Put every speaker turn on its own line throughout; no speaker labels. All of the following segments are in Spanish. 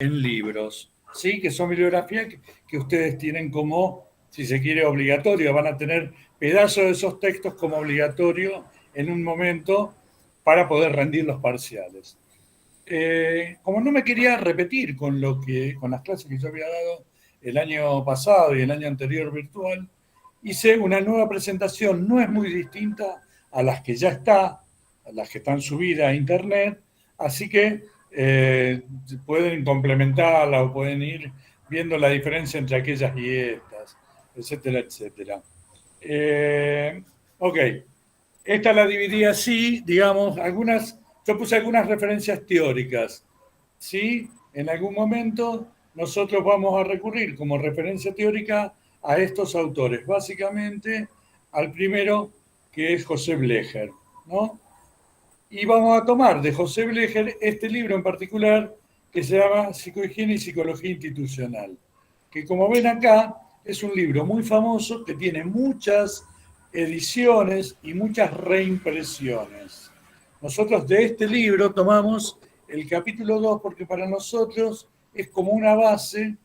en libros, ¿sí? Que son bibliografías que ustedes tienen como, si se quiere, obligatorio. Van a tener pedazos de esos textos como obligatorio en un momento para poder rendir los parciales. Como no me quería repetir con las clases que yo había dado el año pasado y el año anterior virtual, hice una nueva presentación. No es muy distinta a las que ya está, a las que están subidas a internet, así que pueden complementarla o pueden ir viendo la diferencia entre aquellas y estas, etcétera, etcétera. Eh, ok, esta la dividí así, digamos, yo puse algunas referencias teóricas. ¿Sí? En algún momento nosotros vamos a recurrir como referencia teórica a estos autores, básicamente al primero, que es José Blecher, ¿no? Y vamos a tomar de José Blecher este libro en particular que se llama Psicohigiene y Psicología Institucional, que como ven acá es un libro muy famoso que tiene muchas ediciones y muchas reimpresiones. Nosotros de este libro tomamos el capítulo 2 porque para nosotros es como una base,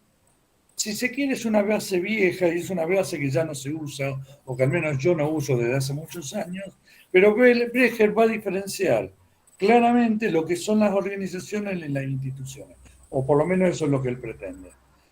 si se quiere es una base vieja y es una base que ya no se usa, o que al menos yo no uso desde hace muchos años, pero Brecher va a diferenciar claramente lo que son las organizaciones y las instituciones, o por lo menos eso es lo que él pretende.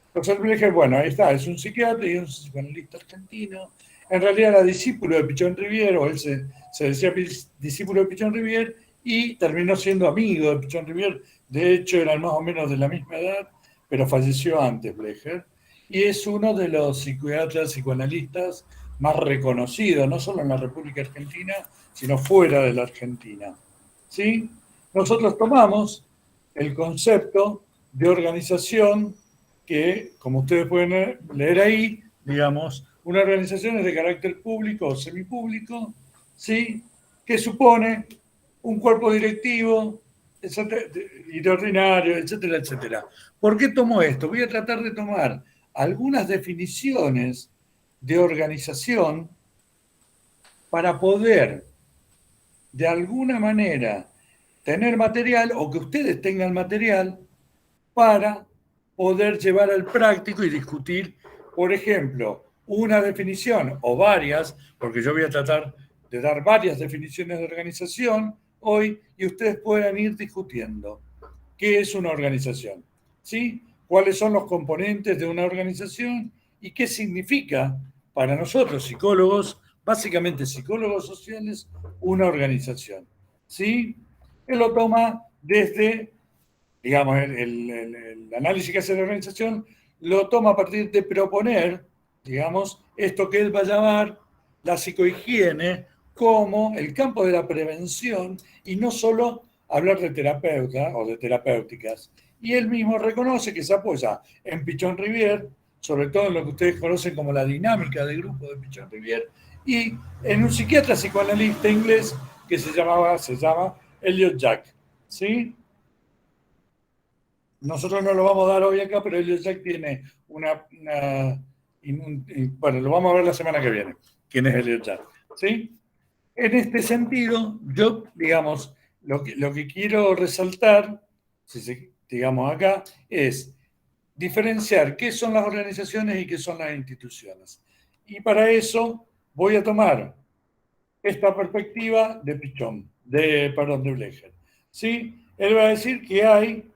Entonces Brecher, bueno, ahí está, es un psiquiatra y un psicoanalista argentino, en realidad era discípulo de Pichon Rivière, o él se decía discípulo de Pichon Rivière, y terminó siendo amigo de Pichon Rivière, de hecho eran más o menos de la misma edad, pero falleció antes Blecher, y es uno de los psiquiatras, psicoanalistas más reconocidos, no solo en la República Argentina, sino fuera de la Argentina. ¿Sí? Nosotros tomamos el concepto de organización que, como ustedes pueden leer ahí, digamos, una organización es de carácter público o semipúblico, ¿sí? Que supone un cuerpo directivo y de ordinario, etcétera, etcétera. ¿Por qué tomo esto? Voy a tratar de tomar algunas definiciones de organización para poder, de alguna manera, tener material o que ustedes tengan material para poder llevar al práctico y discutir, por ejemplo, una definición o varias, porque yo voy a tratar de dar varias definiciones de organización hoy y ustedes puedan ir discutiendo qué es una organización, ¿sí? ¿Cuáles son los componentes de una organización y qué significa para nosotros psicólogos, básicamente psicólogos sociales, una organización, ¿sí? Él lo toma desde, digamos, el análisis que hace de la organización, lo toma a partir de proponer, digamos, esto que él va a llamar la psicohigiene como el campo de la prevención y no solo hablar de terapeuta o de terapéuticas. Y él mismo reconoce que se apoya en Pichon Rivière, sobre todo en lo que ustedes conocen como la dinámica de grupo de Pichon Rivière, y en un psiquiatra psicoanalista inglés que se llama Elliot Jack. ¿Sí? Nosotros no lo vamos a dar hoy acá, pero Elliot Jack tiene bueno, lo vamos a ver la semana que viene, quién es Elliot Jack. ¿Sí? En este sentido, yo, digamos, lo que quiero resaltar, digamos acá, es diferenciar qué son las organizaciones y qué son las instituciones. Y para eso voy a tomar esta perspectiva de Pichon, perdón, de Blecher. ¿Sí? Él va a decir que hay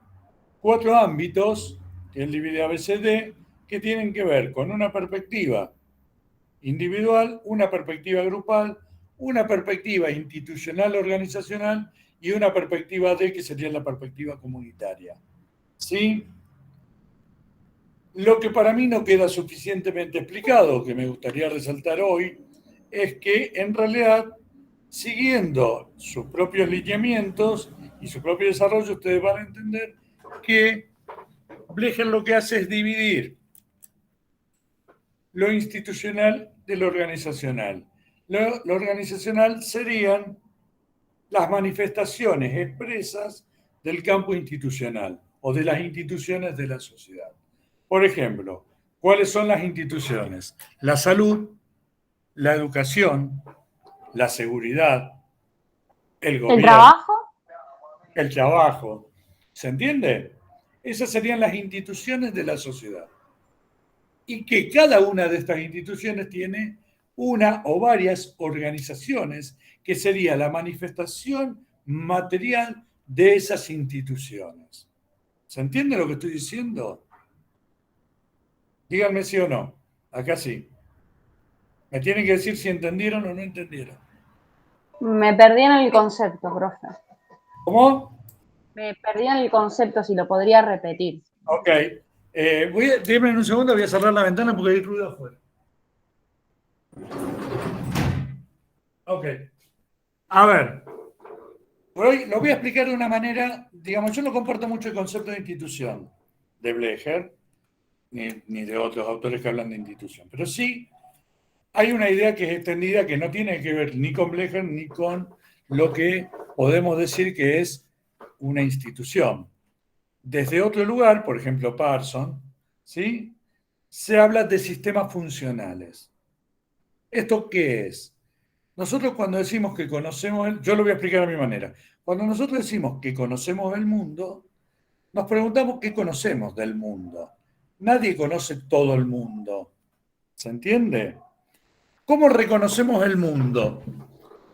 4 ámbitos que él divide ABCD que tienen que ver con una perspectiva individual, una perspectiva grupal, una perspectiva institucional organizacional y una perspectiva D que sería la perspectiva comunitaria. ¿Sí? Lo que para mí no queda suficientemente explicado, que me gustaría resaltar hoy, es que en realidad, siguiendo sus propios lineamientos y su propio desarrollo, ustedes van a entender que Blecher lo que hace es dividir lo institucional de lo organizacional. Lo organizacional serían las manifestaciones expresas del campo institucional o de las instituciones de la sociedad. Por ejemplo, ¿cuáles son las instituciones? La salud, la educación, la seguridad, el
¿El
gobierno,
trabajo?
el trabajo. ¿Se entiende? Esas serían las instituciones de la sociedad. Y que cada una de estas instituciones tiene una o varias organizaciones, que sería la manifestación material de esas instituciones. ¿Se entiende lo que estoy diciendo? Díganme sí o no. Acá sí. Me tienen que decir si entendieron o no entendieron.
Me perdí en el concepto, profe.
¿Cómo?
Me perdí en el concepto, si lo podría repetir.
Ok. Dime un segundo, voy a cerrar la ventana porque hay ruido afuera. Ok. A ver, hoy lo voy a explicar de una manera, digamos, yo no comparto mucho el concepto de institución de Blecher, ni de otros autores que hablan de institución, pero sí hay una idea que es extendida que no tiene que ver ni con Blecher ni con lo que podemos decir que es una institución. Desde otro lugar, por ejemplo Parson, ¿sí? Se habla de sistemas funcionales. ¿Esto qué es? Nosotros cuando decimos que conocemos, yo lo voy a explicar a mi manera. Cuando nosotros decimos que conocemos el mundo, nos preguntamos qué conocemos del mundo. Nadie conoce todo el mundo. ¿Se entiende? ¿Cómo reconocemos el mundo?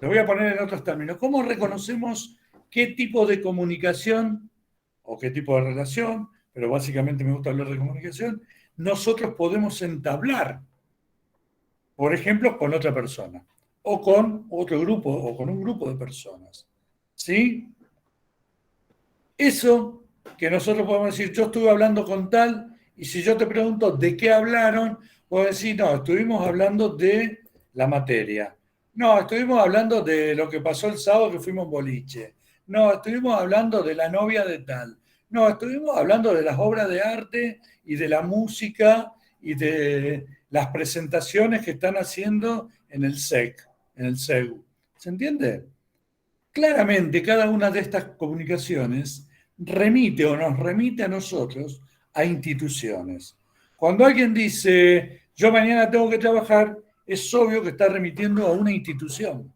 Lo voy a poner en otros términos. ¿Cómo reconocemos qué tipo de comunicación o qué tipo de relación, pero básicamente me gusta hablar de comunicación, nosotros podemos entablar, por ejemplo, con otra persona, o con otro grupo, o con un grupo de personas? ¿Sí? Eso que nosotros podemos decir, yo estuve hablando con tal, y si yo te pregunto de qué hablaron, puedo decir, no, estuvimos hablando de la materia. No, estuvimos hablando de lo que pasó el sábado que fuimos boliche. No, estuvimos hablando de la novia de tal. No, estuvimos hablando de las obras de arte y de la música y de las presentaciones que están haciendo en el SEC, en el CEU. ¿Se entiende? Claramente, cada una de estas comunicaciones remite o nos remite a nosotros a instituciones. Cuando alguien dice, yo mañana tengo que trabajar, es obvio que está remitiendo a una institución,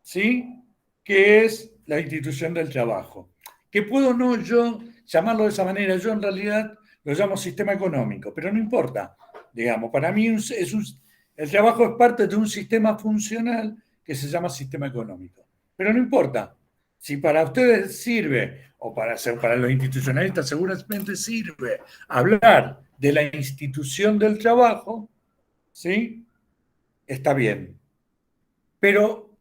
¿sí? Que es la institución del trabajo. Que puedo no yo llamarlo de esa manera, yo en realidad lo llamo sistema económico, pero no importa. Digamos, para mí el trabajo es parte de un sistema funcional que se llama sistema económico. Pero no importa. Si para ustedes sirve, o para los institucionalistas seguramente sirve, hablar de la institución del trabajo, ¿sí? Está bien. Pero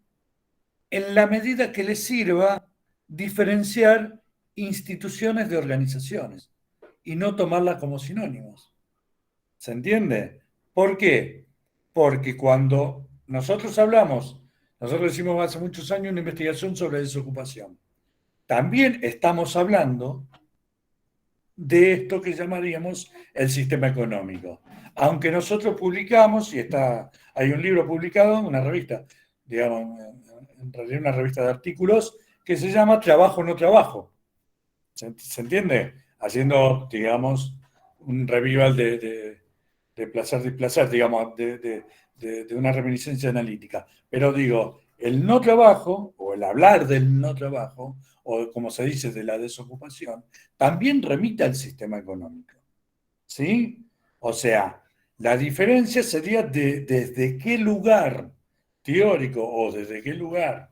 en la medida que les sirva diferenciar instituciones de organizaciones y no tomarlas como sinónimos. ¿Se entiende? ¿Por qué? Porque cuando nosotros hicimos hace muchos años una investigación sobre desocupación. También estamos hablando de esto que llamaríamos el sistema económico. Aunque nosotros publicamos, hay un libro publicado en una revista, digamos, en realidad una revista de artículos, que se llama Trabajo no Trabajo. ¿Se entiende? Haciendo, digamos, un revival de placer displacer, digamos, de una reminiscencia analítica. Pero digo, el no trabajo, o el hablar del no trabajo, o como se dice, de la desocupación, también remite al sistema económico. ¿Sí? O sea, la diferencia sería desde qué lugar teórico o desde qué lugar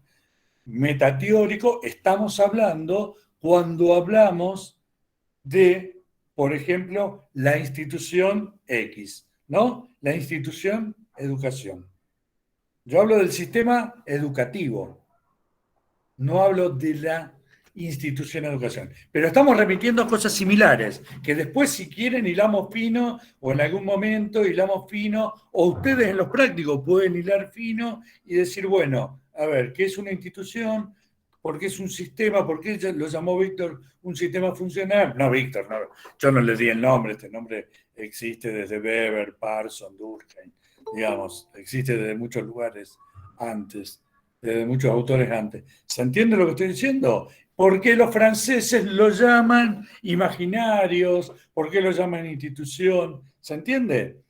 metateórico estamos hablando cuando hablamos de, por ejemplo, la institución X, ¿no? La institución educación. Yo hablo del sistema educativo, no hablo de la institución educación. Pero estamos repitiendo cosas similares, que después si quieren hilamos fino, o en algún momento hilamos fino, o ustedes en los prácticos pueden hilar fino y decir, bueno, a ver, ¿qué es una institución? ¿Por qué es un sistema? ¿Por qué lo llamó Víctor un sistema funcional? No, Víctor, no, yo no le di el nombre, este nombre existe desde Weber, Parson, Durkheim, digamos, existe desde muchos lugares antes, desde muchos autores antes. ¿Se entiende lo que estoy diciendo? ¿Por qué los franceses lo llaman imaginarios? ¿Por qué lo llaman institución? ¿Se entiende?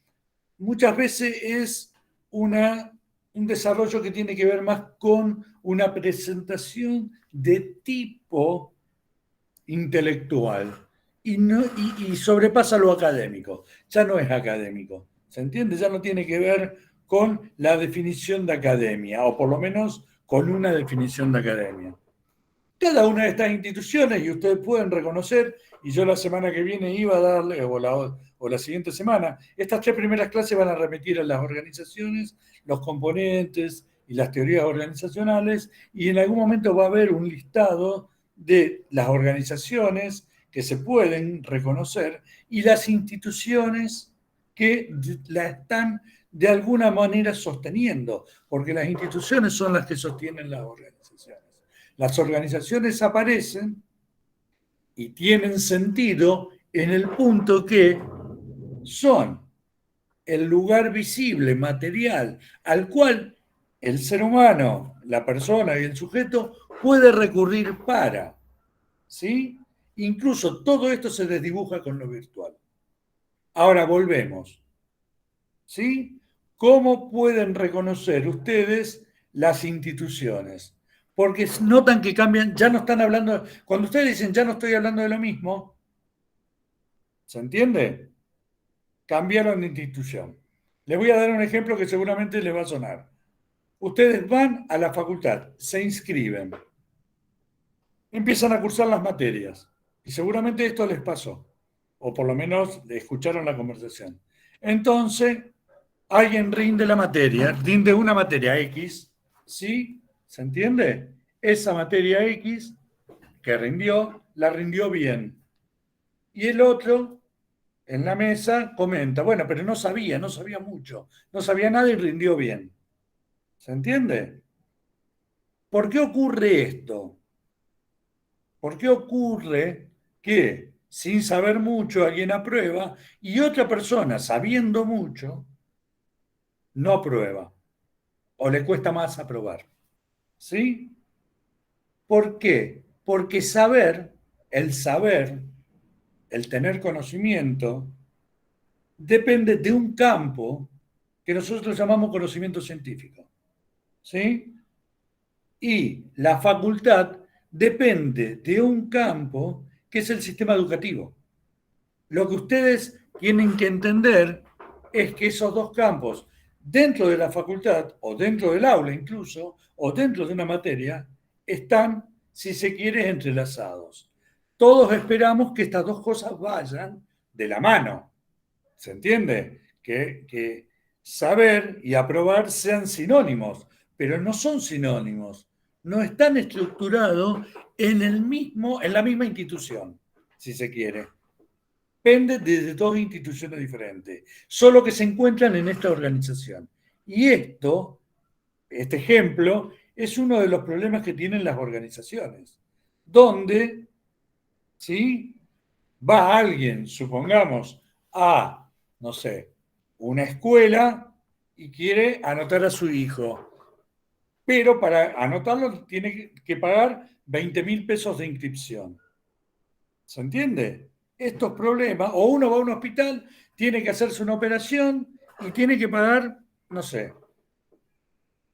Muchas veces es un desarrollo que tiene que ver más con una presentación de tipo intelectual y sobrepasa lo académico. Ya no es académico, ¿se entiende? Ya no tiene que ver con la definición de academia, o por lo menos con una definición de academia. Cada una de estas instituciones, y ustedes pueden reconocer, y yo la semana que viene iba a darle, o la siguiente semana, estas 3 primeras clases van a repetir en las organizaciones, los componentes y las teorías organizacionales, y en algún momento va a haber un listado de las organizaciones que se pueden reconocer y las instituciones que la están de alguna manera sosteniendo, porque las instituciones son las que sostienen las organizaciones. Las organizaciones aparecen y tienen sentido en el punto que son el lugar visible, material, al cual el ser humano, la persona y el sujeto puede recurrir para, ¿sí? Incluso todo esto se desdibuja con lo virtual. Ahora volvemos, ¿sí? ¿Cómo pueden reconocer ustedes las instituciones? Porque notan que cambian, ya no están hablando, cuando ustedes dicen ya no estoy hablando de lo mismo, ¿se entiende? Cambiaron de institución. Les voy a dar un ejemplo que seguramente les va a sonar. Ustedes van a la facultad, se inscriben, empiezan a cursar las materias, y seguramente esto les pasó, o por lo menos escucharon la conversación. Entonces, alguien rinde una materia X, ¿sí? ¿Se entiende? Esa materia X que rindió, la rindió bien. Y el otro en la mesa comenta, bueno, pero no sabía mucho, no sabía nada y rindió bien. ¿Se entiende? ¿Por qué ocurre esto? ¿Por qué ocurre que sin saber mucho alguien aprueba y otra persona sabiendo mucho no aprueba o le cuesta más aprobar? ¿Sí? ¿Por qué? Porque saber, el tener conocimiento, depende de un campo que nosotros llamamos conocimiento científico. ¿Sí? Y la facultad depende de un campo que es el sistema educativo. Lo que ustedes tienen que entender es que esos dos campos, dentro de la facultad o dentro del aula incluso, o dentro de una materia, están, si se quiere, entrelazados. Todos esperamos que estas dos cosas vayan de la mano. ¿Se entiende? Que saber y aprobar sean sinónimos, pero no son sinónimos. No están estructurados en la misma institución, si se quiere. Depende de dos instituciones diferentes, solo que se encuentran en esta organización. Y este ejemplo, es uno de los problemas que tienen las organizaciones, donde, ¿sí? Va alguien, supongamos, a, no sé, una escuela y quiere anotar a su hijo, pero para anotarlo tiene que pagar 20.000 pesos de inscripción. ¿Se entiende? Estos problemas, o uno va a un hospital, tiene que hacerse una operación y tiene que pagar, no sé,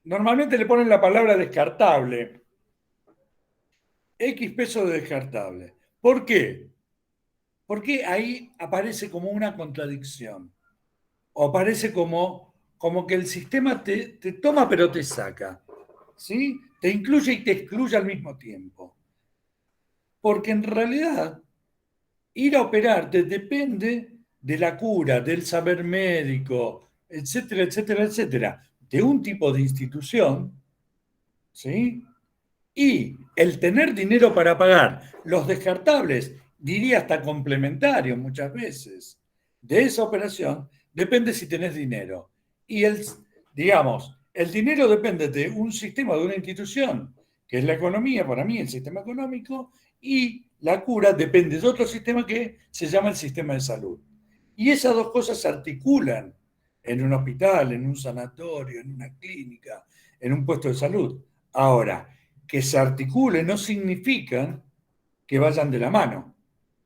normalmente le ponen la palabra descartable, X pesos de descartable. ¿Por qué? Porque ahí aparece como una contradicción, o aparece como que el sistema te toma pero te saca, ¿sí? Te incluye y te excluye al mismo tiempo. Porque en realidad ir a operarte depende de la cura, del saber médico, etcétera, etcétera, etcétera, de un tipo de institución, ¿sí? Y el tener dinero para pagar los descartables, diría hasta complementarios muchas veces, de esa operación, depende si tenés dinero. Y digamos, el dinero depende de un sistema, de una institución, que es la economía, para mí el sistema económico, y la cura depende de otro sistema que se llama el sistema de salud. Y esas dos cosas se articulan en un hospital, en un sanatorio, en una clínica, en un puesto de salud. Ahora, que se articulen no significa que vayan de la mano.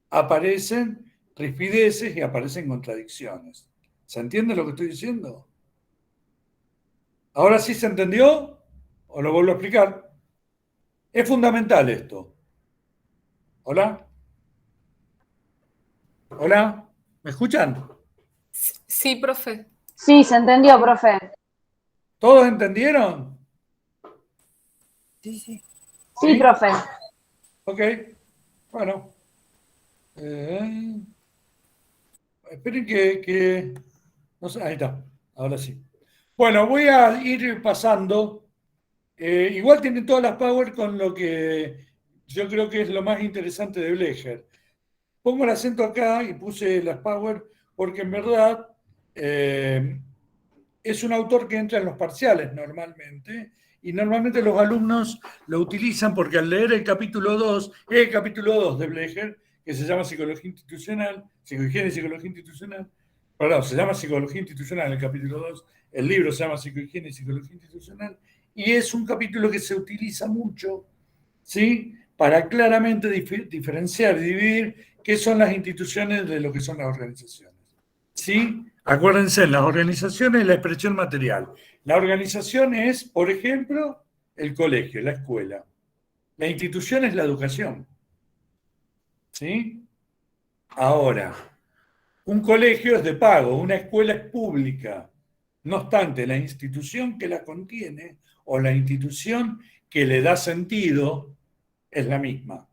Aparecen rispideces y aparecen contradicciones. ¿Se entiende lo que estoy diciendo? ¿Ahora sí se entendió? ¿O lo vuelvo a explicar? Es fundamental esto. ¿Hola? Hola, ¿me escuchan?
Sí, profe.
Sí, se entendió, profe.
¿Todos entendieron?
Sí,
¿Sí?
profe.
Ok, bueno. Eh, esperen que... No sé, ahí está, ahora sí. Bueno, voy a ir pasando. Igual tienen todas las Power con lo que yo creo que es lo más interesante de Blecher. Pongo el acento acá y puse las Power porque en verdad es un autor que entra en los parciales normalmente y normalmente los alumnos lo utilizan porque al leer el capítulo 2 de Blecher, que se llama Psicología Institucional, Psicohigiene y Psicología Institucional, perdón, se llama Psicología Institucional el capítulo 2, el libro se llama Psicohigiene y Psicología Institucional, y es un capítulo que se utiliza mucho, ¿sí? Para claramente diferenciar y dividir qué son las instituciones de lo que son las organizaciones. ¿Sí? Acuérdense, en las organizaciones la expresión material. La organización es, por ejemplo, el colegio, la escuela. La institución es la educación. ¿Sí? Ahora, un colegio es de pago, una escuela es pública. No obstante, la institución que la contiene o la institución que le da sentido es la misma.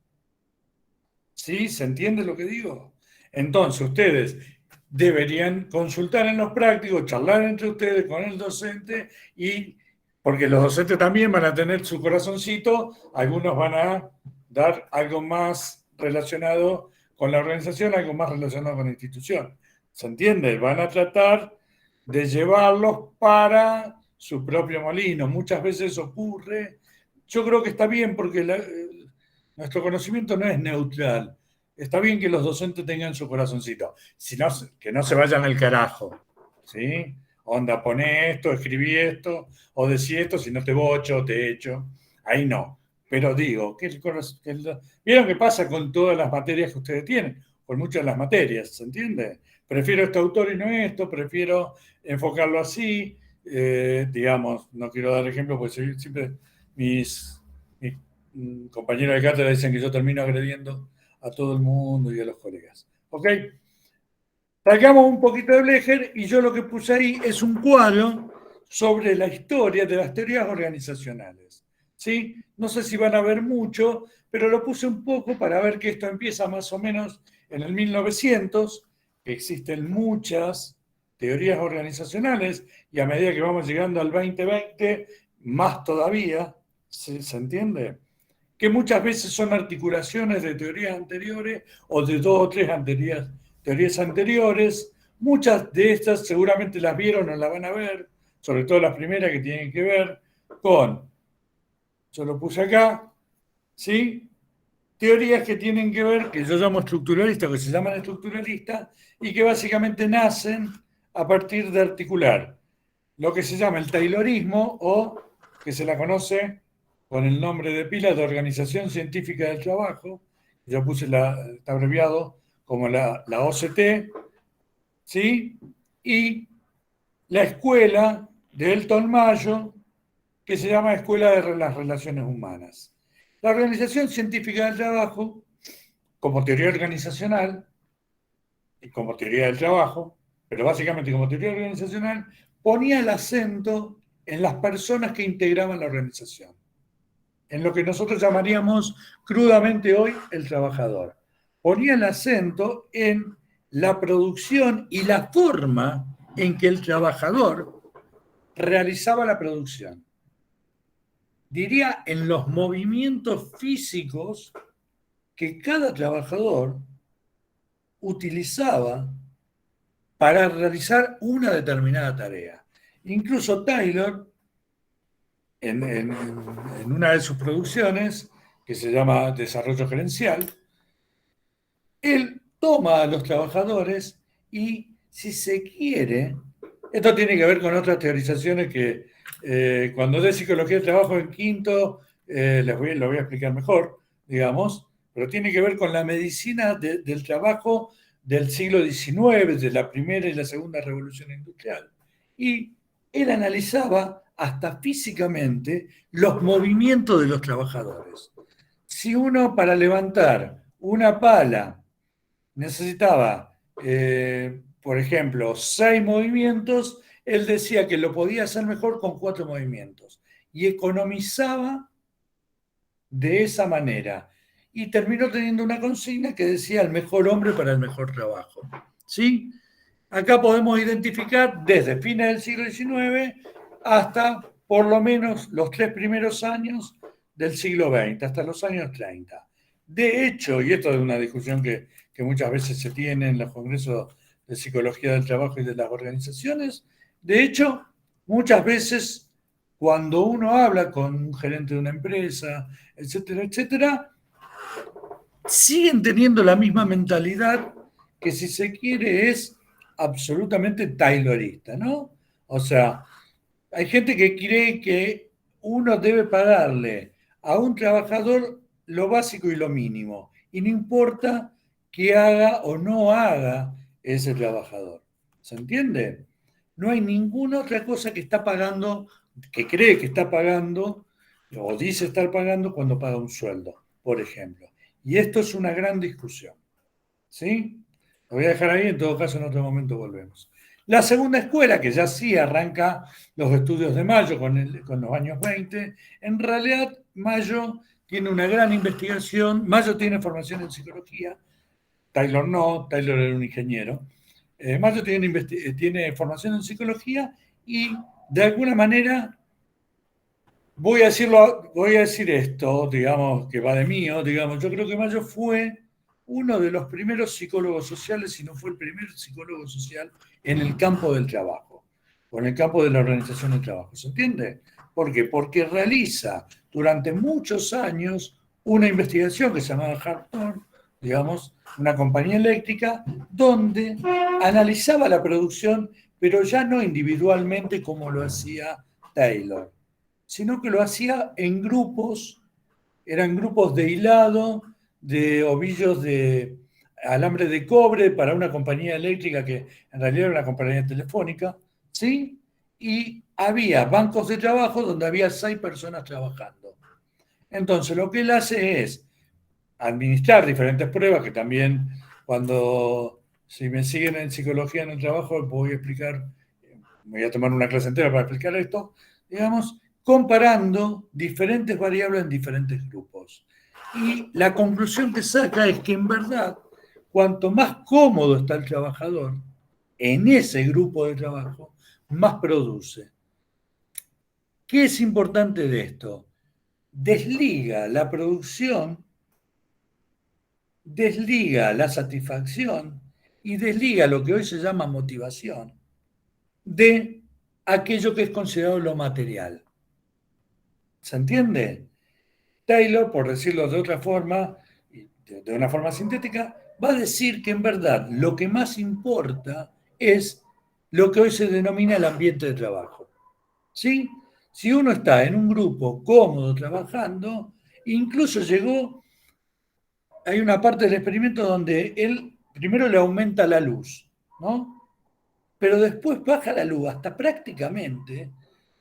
¿Sí? ¿Se entiende lo que digo? Entonces, ustedes deberían consultar en los prácticos, charlar entre ustedes con el docente y, porque los docentes también van a tener su corazoncito, algunos van a dar algo más relacionado con la organización, algo más relacionado con la institución. ¿Se entiende? Van a tratar de llevarlos para su propio molino. Muchas veces ocurre. Yo creo que está bien porque nuestro conocimiento no es neutral. Está bien que los docentes tengan su corazoncito, sino que no se vayan al carajo, ¿sí? Onda, poné esto, escribí esto, o decí esto, si no te bocho, te echo. Ahí no. Pero digo, ¿vieron qué pasa con todas las materias que ustedes tienen? Con muchas de las materias, ¿se entiende? Prefiero este autor y no esto, prefiero enfocarlo así, digamos, no quiero dar ejemplos porque siempre mis compañeros de cátedra dicen que yo termino agrediendo a todo el mundo y a los colegas. ¿Ok? Sacamos un poquito de Blecher y yo lo que puse ahí es un cuadro sobre la historia de las teorías organizacionales. ¿Sí? No sé si van a ver mucho, pero lo puse un poco para ver que esto empieza más o menos en el 1900, que existen muchas teorías organizacionales y a medida que vamos llegando al 2020, más todavía. ¿Se entiende? Que muchas veces son articulaciones de teorías anteriores o de dos o tres teorías anteriores. Muchas de estas seguramente las vieron o las van a ver, sobre todo las primeras que tienen que ver con, yo lo puse acá, ¿sí? Teorías que tienen que ver, que yo llamo estructuralistas, que se llaman estructuralistas, y que básicamente nacen a partir de articular lo que se llama el taylorismo o que se la conoce con el nombre de pila de Organización Científica del Trabajo. Yo puse está abreviado como la OCT, ¿sí? Y la escuela de Elton Mayo, que se llama Escuela de las Relaciones Humanas. La Organización Científica del Trabajo, como teoría organizacional y como teoría del trabajo, pero básicamente como teoría organizacional, ponía el acento en las personas que integraban la organización, en lo que nosotros llamaríamos crudamente hoy el trabajador. Ponía el acento en la producción y la forma en que el trabajador realizaba la producción. Diría en los movimientos físicos que cada trabajador utilizaba para realizar una determinada tarea. Incluso Taylor, en una de sus producciones, que se llama Desarrollo Gerencial, él toma a los trabajadores y, si se quiere, esto tiene que ver con otras teorizaciones que cuando dé psicología del trabajo en quinto, lo voy a explicar mejor, digamos, pero tiene que ver con la medicina del trabajo del siglo XIX, de la primera y la segunda revolución industrial. Y él analizaba hasta físicamente los movimientos de los trabajadores. Si uno para levantar una pala necesitaba por ejemplo, 6 movimientos, él decía que lo podía hacer mejor con 4 movimientos y economizaba de esa manera. Y terminó teniendo una consigna que decía el mejor hombre para el mejor trabajo. ¿Sí? Acá podemos identificar desde fines del siglo XIX hasta por lo menos los 3 primeros años del siglo XX, hasta los años 30. De hecho, y esto es una discusión que muchas veces se tiene en los congresos de psicología del trabajo y de las organizaciones, de hecho, muchas veces cuando uno habla con un gerente de una empresa, etcétera, etcétera, siguen teniendo la misma mentalidad que, si se quiere, es absolutamente taylorista, ¿no? O sea, hay gente que cree que uno debe pagarle a un trabajador lo básico y lo mínimo, y no importa qué haga o no haga ese trabajador. ¿Se entiende? No hay ninguna otra cosa que está pagando, que cree que está pagando, o dice estar pagando cuando paga un sueldo, por ejemplo. Y esto es una gran discusión. ¿Sí? Lo voy a dejar ahí, en todo caso en otro momento volvemos. La segunda escuela, que ya sí arranca los estudios de Mayo con los años 20, en realidad Mayo tiene una gran investigación, Mayo tiene formación en psicología, Taylor no, Taylor era un ingeniero. Mayo tiene formación en psicología y de alguna manera voy a decir esto, digamos, que va de mío, digamos, yo creo que Mayo fue uno de los primeros psicólogos sociales, si no fue el primer psicólogo social en el campo del trabajo, o en el campo de la organización del trabajo. ¿Se entiende? ¿Por qué? Porque realiza durante muchos años una investigación que se llamaba Hartford, digamos, una compañía eléctrica, donde analizaba la producción, pero ya no individualmente como lo hacía Taylor, sino que lo hacía en grupos, eran grupos de hilado, de ovillos de alambre de cobre para una compañía eléctrica que en realidad era una compañía telefónica, ¿sí? Y había bancos de trabajo donde había 6 personas trabajando. Entonces, lo que él hace es administrar diferentes pruebas, que también cuando, si me siguen en psicología en el trabajo, voy a explicar, voy a tomar una clase entera para explicar esto, digamos, comparando diferentes variables en diferentes grupos. Y la conclusión que saca es que en verdad, cuanto más cómodo está el trabajador en ese grupo de trabajo, más produce. ¿Qué es importante de esto? Desliga la producción, desliga la satisfacción y desliga lo que hoy se llama motivación de aquello que es considerado lo material. ¿Se entiende? Taylor, por decirlo de otra forma, de una forma sintética, va a decir que en verdad lo que más importa es lo que hoy se denomina el ambiente de trabajo. ¿Sí? Si uno está en un grupo cómodo trabajando, incluso llegó, hay una parte del experimento donde él primero le aumenta la luz, ¿no? Pero después baja la luz hasta prácticamente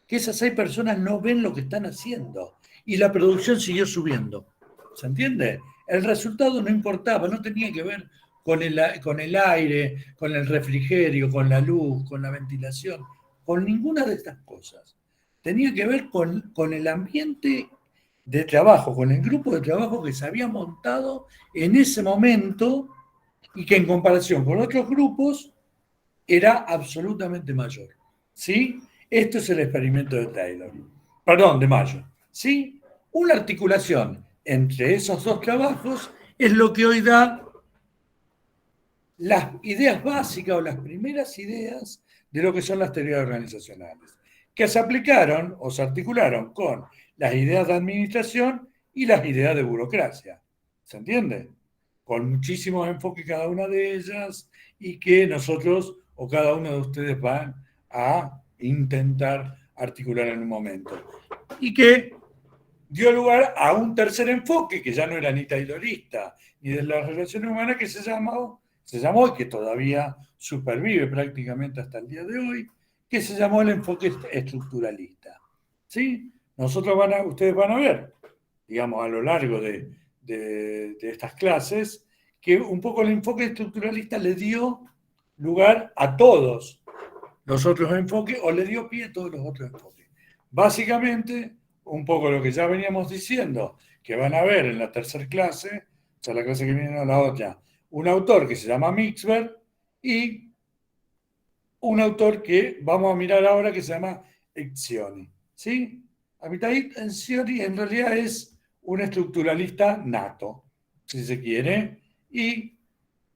que esas 6 personas no ven lo que están haciendo y la producción siguió subiendo. ¿Se entiende? El resultado no importaba, no tenía que ver con el aire, con el refrigerio, con la luz, con la ventilación, con ninguna de estas cosas. Tenía que ver con el ambiente de trabajo, con el grupo de trabajo que se había montado en ese momento y que en comparación con otros grupos era absolutamente mayor. ¿Sí? Esto es el experimento de Taylor. Perdón, de Mayo. ¿Sí? Una articulación entre esos dos trabajos es lo que hoy da las ideas básicas o las primeras ideas de lo que son las teorías organizacionales, que se aplicaron o se articularon con las ideas de administración y las ideas de burocracia. ¿Se entiende? Con muchísimos enfoques cada una de ellas y que nosotros o cada uno de ustedes van a intentar articular en un momento. Y que dio lugar a un tercer enfoque que ya no era ni taylorista ni de las relaciones humanas, que se llamó y que todavía supervive prácticamente hasta el día de hoy, que se llamó el enfoque estructuralista. ¿Sí? Ustedes van a ver, digamos, a lo largo de estas clases, que un poco el enfoque estructuralista le dio lugar a todos los otros enfoques o le dio pie a todos los otros enfoques. Básicamente, un poco lo que ya veníamos diciendo, que van a ver en la tercera clase, o sea, la clase que viene a la otra, un autor que se llama Mixberg y un autor que vamos a mirar ahora que se llama Etzioni. ¿Sí? Amitai Etzioni en realidad es un estructuralista nato, si se quiere, y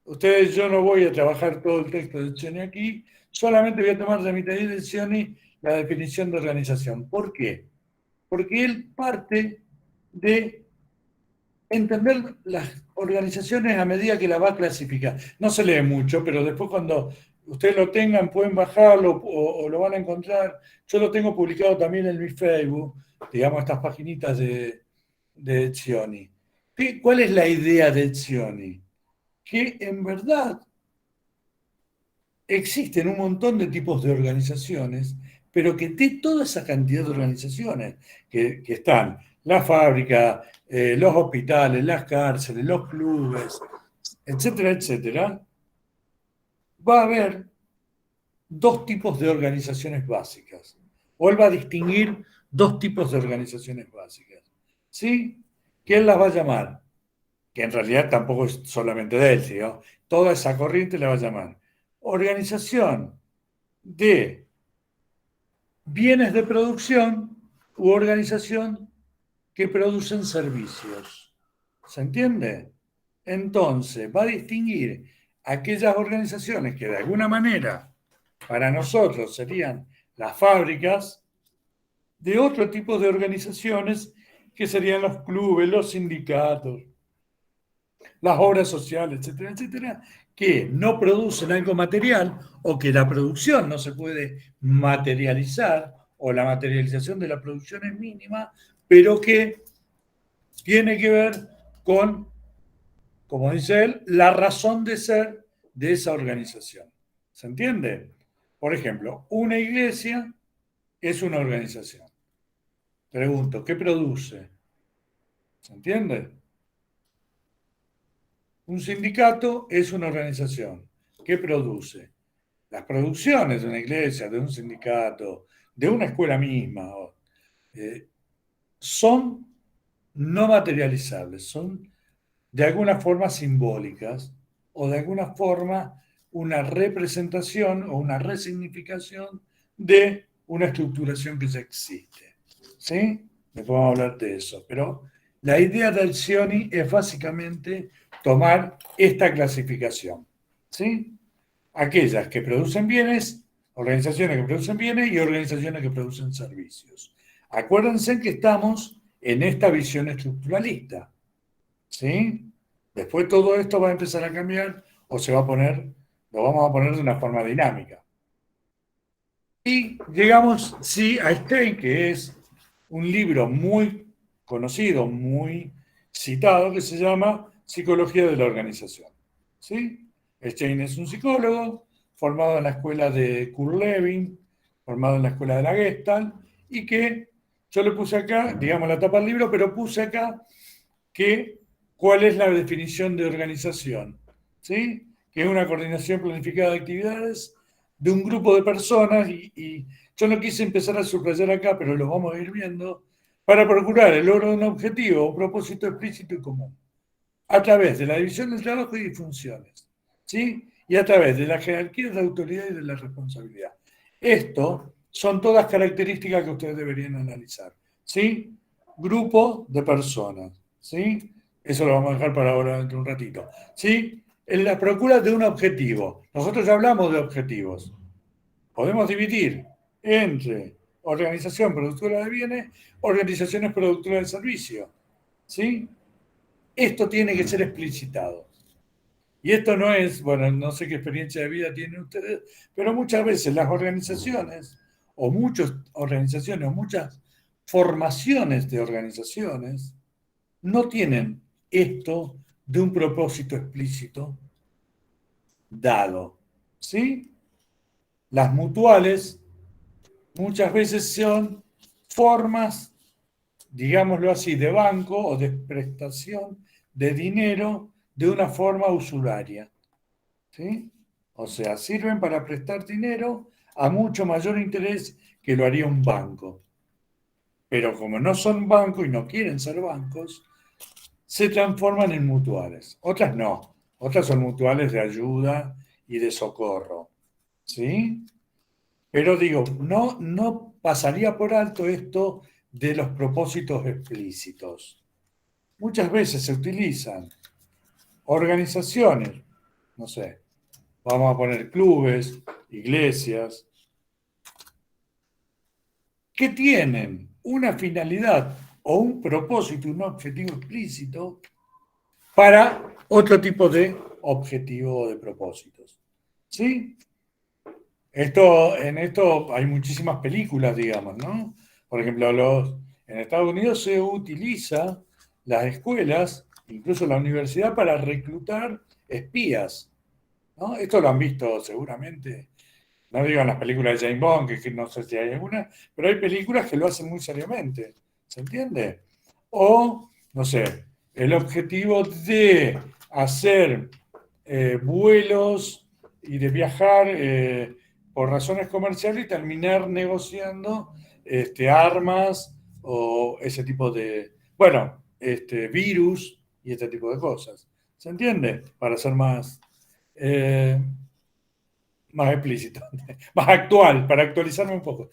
yo no voy a trabajar todo el texto de Etzioni aquí, solamente voy a tomar de Amitai Etzioni la definición de organización. ¿Por qué? Porque él parte de entender las organizaciones a medida que la va a clasificar. No se lee mucho, pero después cuando ustedes lo tengan pueden bajarlo o lo van a encontrar. Yo lo tengo publicado también en mi Facebook, digamos, estas paginitas de Etzioni. ¿Cuál es la idea de Etzioni? Que en verdad existen un montón de tipos de organizaciones, pero que de toda esa cantidad de organizaciones que están, la fábrica, los hospitales, las cárceles, los clubes, etcétera, etcétera, va a haber dos tipos de organizaciones básicas. O él va a distinguir dos tipos de organizaciones básicas. ¿Sí? ¿Quién las va a llamar? Que en realidad tampoco es solamente de él, ¿no? Toda esa corriente la va a llamar organización de bienes de producción u organización que producen servicios. ¿Se entiende? Entonces, va a distinguir aquellas organizaciones que de alguna manera para nosotros serían las fábricas de otro tipo de organizaciones que serían los clubes, los sindicatos, las obras sociales, etcétera, etcétera, que no producen algo material o que la producción no se puede materializar o la materialización de la producción es mínima, pero que tiene que ver con, como dice él, la razón de ser de esa organización. ¿Se entiende? Por ejemplo, una iglesia es una organización. Pregunto, ¿qué produce? ¿Se entiende? Un sindicato es una organización. ¿Qué produce? Las producciones de una iglesia, de un sindicato, de una escuela misma, son no materializables, son de alguna forma simbólicas o de alguna forma una representación o una resignificación de una estructuración que ya existe. ¿Sí? Después vamos a hablar de eso. Pero la idea del Etzioni es básicamente tomar esta clasificación. ¿Sí? Aquellas que producen bienes, organizaciones que producen bienes y organizaciones que producen servicios. Acuérdense que estamos en esta visión estructuralista. ¿Sí? Después todo esto va a empezar a cambiar o se va a poner, lo vamos a poner de una forma dinámica. Y llegamos, sí, a Stein, que es un libro muy conocido, muy citado, que se llama Psicología de la Organización. ¿Sí? Stein es un psicólogo formado en la escuela de Kurt Lewin, formado en la escuela de la Gestalt, y que yo le puse acá, digamos la tapa del libro, pero puse acá cuál es la definición de organización. ¿Sí? Que es una coordinación planificada de actividades de un grupo de personas y yo no quise empezar a subrayar acá, pero lo vamos a ir viendo, para procurar el logro de un objetivo o propósito explícito y común, a través de la división del trabajo y funciones, ¿sí? Y a través de la jerarquía de la autoridad y de la responsabilidad. Esto son todas características que ustedes deberían analizar, ¿sí? Grupo de personas, ¿sí? Eso lo vamos a dejar para ahora dentro de un ratito, ¿sí? En la procura de un objetivo. Nosotros ya hablamos de objetivos. Podemos dividir entre organización productora de bienes, organizaciones productoras de servicios, ¿sí? Esto tiene que ser explicitado. Y esto no es, bueno, no sé qué experiencia de vida tienen ustedes, pero muchas veces las organizaciones, o muchas organizaciones, o muchas formaciones de organizaciones, no tienen esto de un propósito explícito dado. ¿Sí? Las mutuales muchas veces son formas, digámoslo así, de banco o de prestación de dinero de una forma usuraria. ¿Sí? O sea, sirven para prestar dinero a mucho mayor interés que lo haría un banco. Pero como no son bancos y no quieren ser bancos, se transforman en mutuales. Otras no. Otras son mutuales de ayuda y de socorro. ¿Sí? Pero digo, no pasaría por alto esto de los propósitos explícitos. Muchas veces se utilizan organizaciones, no sé, vamos a poner clubes, iglesias, que tienen una finalidad o un propósito, un objetivo explícito para otro tipo de objetivo o de propósitos. ¿Sí? En esto hay muchísimas películas, digamos, ¿no? Por ejemplo, en Estados Unidos se utiliza las escuelas, incluso la universidad, para reclutar espías, ¿no? Esto lo han visto seguramente, no digo en las películas de James Bond, que no sé si hay alguna, pero hay películas que lo hacen muy seriamente, ¿se entiende? O, no sé, el objetivo de hacer vuelos y de viajar por razones comerciales y terminar negociando armas o ese tipo de, bueno, virus y este tipo de cosas. ¿Se entiende? Para ser eh, más explícito, más actual, para actualizarme un poco.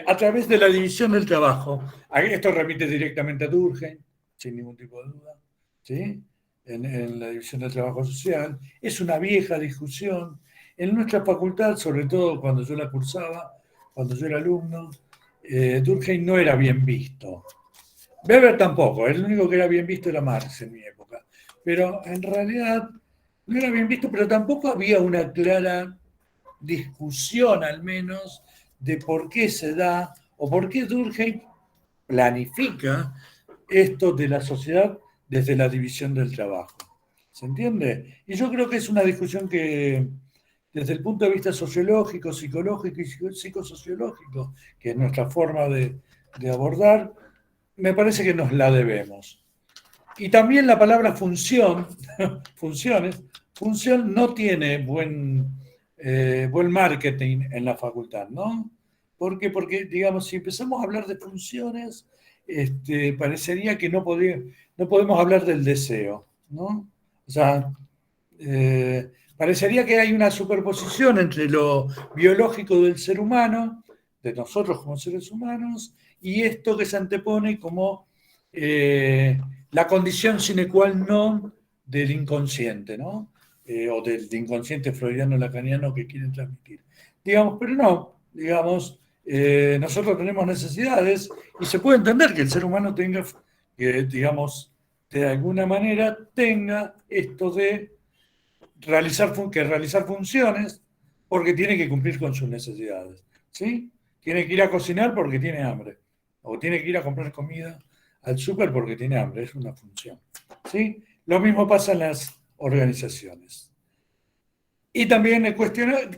A través de la división del trabajo, esto remite directamente a Durkheim, sin ningún tipo de duda, ¿sí? En la división del trabajo social. Es una vieja discusión. En nuestra facultad, sobre todo cuando yo la cursaba, cuando yo era alumno, Durkheim no era bien visto. Weber tampoco, el único que era bien visto era Marx en mi época. Pero en realidad no era bien visto, pero tampoco había una clara discusión al menos de por qué se da o por qué Durkheim planifica esto de la sociedad desde la división del trabajo. ¿Se entiende? Y yo creo que es una discusión que desde el punto de vista sociológico, psicológico y psicosociológico, que es nuestra forma de abordar, me parece que nos la debemos. Y también la palabra función, funciones, función no tiene buen marketing en la facultad, ¿no? ¿Por qué? Porque, digamos, si empezamos a hablar de funciones, parecería que no podemos hablar del deseo, ¿no? O sea, parecería que hay una superposición entre lo biológico del ser humano, de nosotros como seres humanos, y esto que se antepone como la condición sine qua non del inconsciente, ¿no? O del inconsciente freudiano-lacaniano que quieren transmitir. Digamos, pero no, digamos, nosotros tenemos necesidades y se puede entender que el ser humano tenga, digamos, de alguna manera tenga esto de realizar funciones porque tiene que cumplir con sus necesidades, ¿sí? Tiene que ir a cocinar porque tiene hambre, o tiene que ir a comprar comida al súper porque tiene hambre, es una función, ¿sí? Lo mismo pasa en las organizaciones. Y también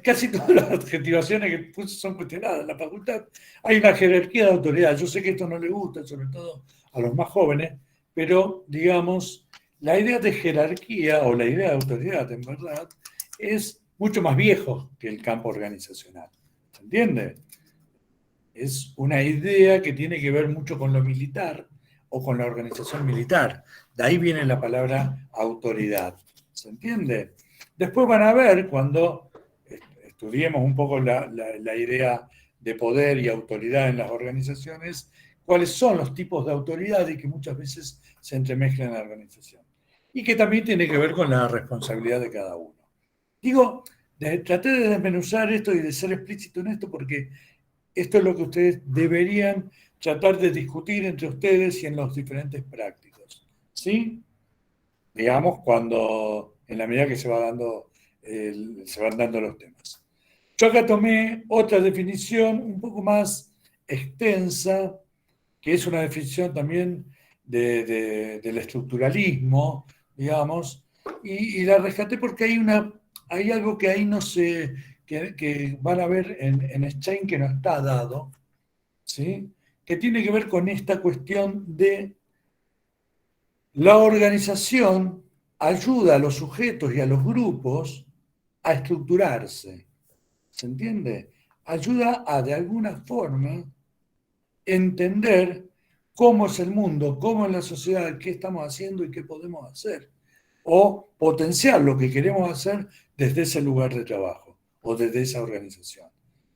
casi todas las adjetivaciones que puse son cuestionadas en la facultad. Hay una jerarquía de autoridad. Yo sé que esto no le gusta, sobre todo a los más jóvenes, pero digamos, la idea de jerarquía o la idea de autoridad, en verdad, es mucho más viejo que el campo organizacional. ¿Se entiende? Es una idea que tiene que ver mucho con lo militar o con la organización militar. De ahí viene la palabra autoridad. ¿Se entiende? Después van a ver, cuando estudiemos un poco la idea de poder y autoridad en las organizaciones, cuáles son los tipos de autoridad y que muchas veces se entremezclan en la organización. Y que también tiene que ver con la responsabilidad de cada uno. Digo, traté de desmenuzar esto y de ser explícito en esto porque esto es lo que ustedes deberían tratar de discutir entre ustedes y en los diferentes prácticos. ¿Sí? Digamos, en la medida que se van dando los temas. Yo acá tomé otra definición un poco más extensa, que es una definición también del estructuralismo, digamos, y la rescaté porque hay algo que ahí no se, que van a ver en Stein que no está dado, ¿sí? Que tiene que ver con esta cuestión de la organización ayuda a los sujetos y a los grupos a estructurarse. ¿Se entiende? Ayuda a, de alguna forma, entender cómo es el mundo, cómo es la sociedad, qué estamos haciendo y qué podemos hacer. O potenciar lo que queremos hacer desde ese lugar de trabajo o desde esa organización.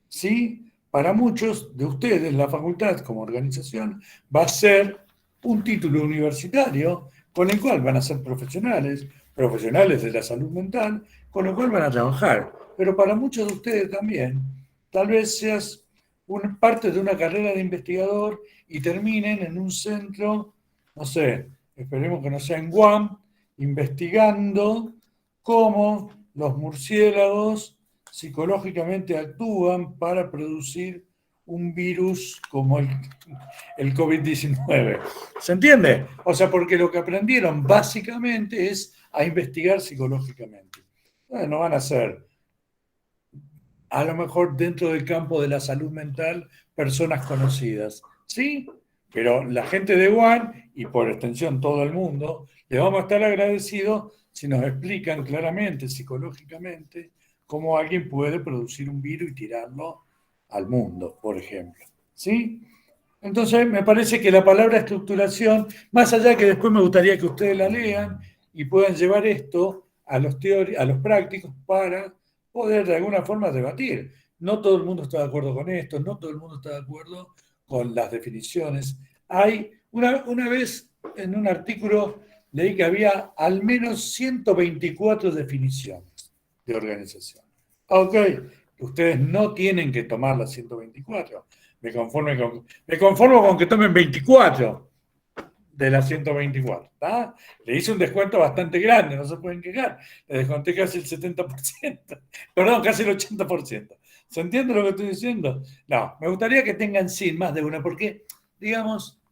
¿Sí? Para muchos de ustedes, la facultad como organización va a ser un título universitario con el cual van a ser profesionales de la salud mental, con lo cual van a trabajar. Pero para muchos de ustedes también, tal vez seas parte de una carrera de investigador y terminen en un centro, no sé, esperemos que no sea en Guam, investigando cómo los murciélagos psicológicamente actúan para producir un virus como el COVID-19. ¿Se entiende? O sea, porque lo que aprendieron básicamente es a investigar psicológicamente. No van a ser, a lo mejor dentro del campo de la salud mental, personas conocidas. ¿Sí? Pero la gente de Wuhan, y por extensión todo el mundo, le vamos a estar agradecidos si nos explican claramente, psicológicamente, cómo alguien puede producir un virus y tirarlo al mundo, por ejemplo. ¿Sí? Entonces, me parece que la palabra estructuración, más allá de que después me gustaría que ustedes la lean y puedan llevar esto a los prácticos para poder de alguna forma debatir. No todo el mundo está de acuerdo con esto, no todo el mundo está de acuerdo con las definiciones. Hay, una vez en un artículo leí que había al menos 124 definiciones de organización. Ok, ustedes no tienen que tomar las 124. Me conformo con que tomen 24 de las 124. ¿Tá? Le hice un descuento bastante grande, no se pueden quejar. Le desconté casi el 70%. Perdón, casi el 80%. ¿Se entiende lo que estoy diciendo? No, me gustaría que tengan sí más de una, porque, digamos,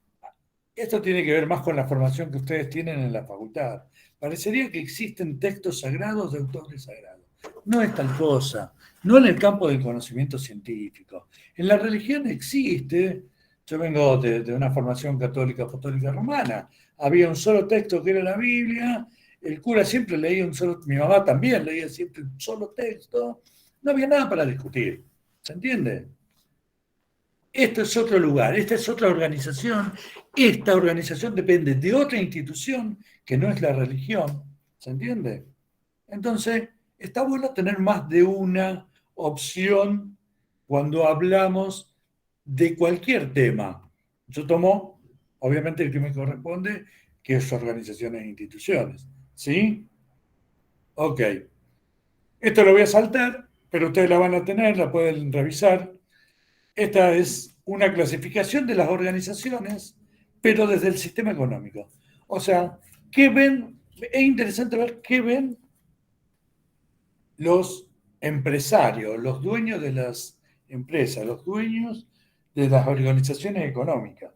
esto tiene que ver más con la formación que ustedes tienen en la facultad. Parecería que existen textos sagrados de autores sagrados. No es tal cosa. No en el campo del conocimiento científico. En la religión existe. Yo vengo de una formación católica apostólica romana. Había un solo texto que era la Biblia. El cura siempre leía un solo. Mi mamá también leía siempre un solo texto. No había nada para discutir. ¿Se entiende? Esto es otro lugar, esta es otra organización. Esta organización depende de otra institución que no es la religión. ¿Se entiende? Entonces, está bueno tener más de una opción cuando hablamos de cualquier tema. Yo tomo, obviamente, el que me corresponde, que es organizaciones e instituciones. ¿Sí? Ok. Esto lo voy a saltar, pero ustedes la van a tener, la pueden revisar. Esta es una clasificación de las organizaciones, pero desde el sistema económico. O sea, ¿qué ven? Es interesante ver qué ven los empresarios, los dueños de las empresas, los dueños de las organizaciones económicas.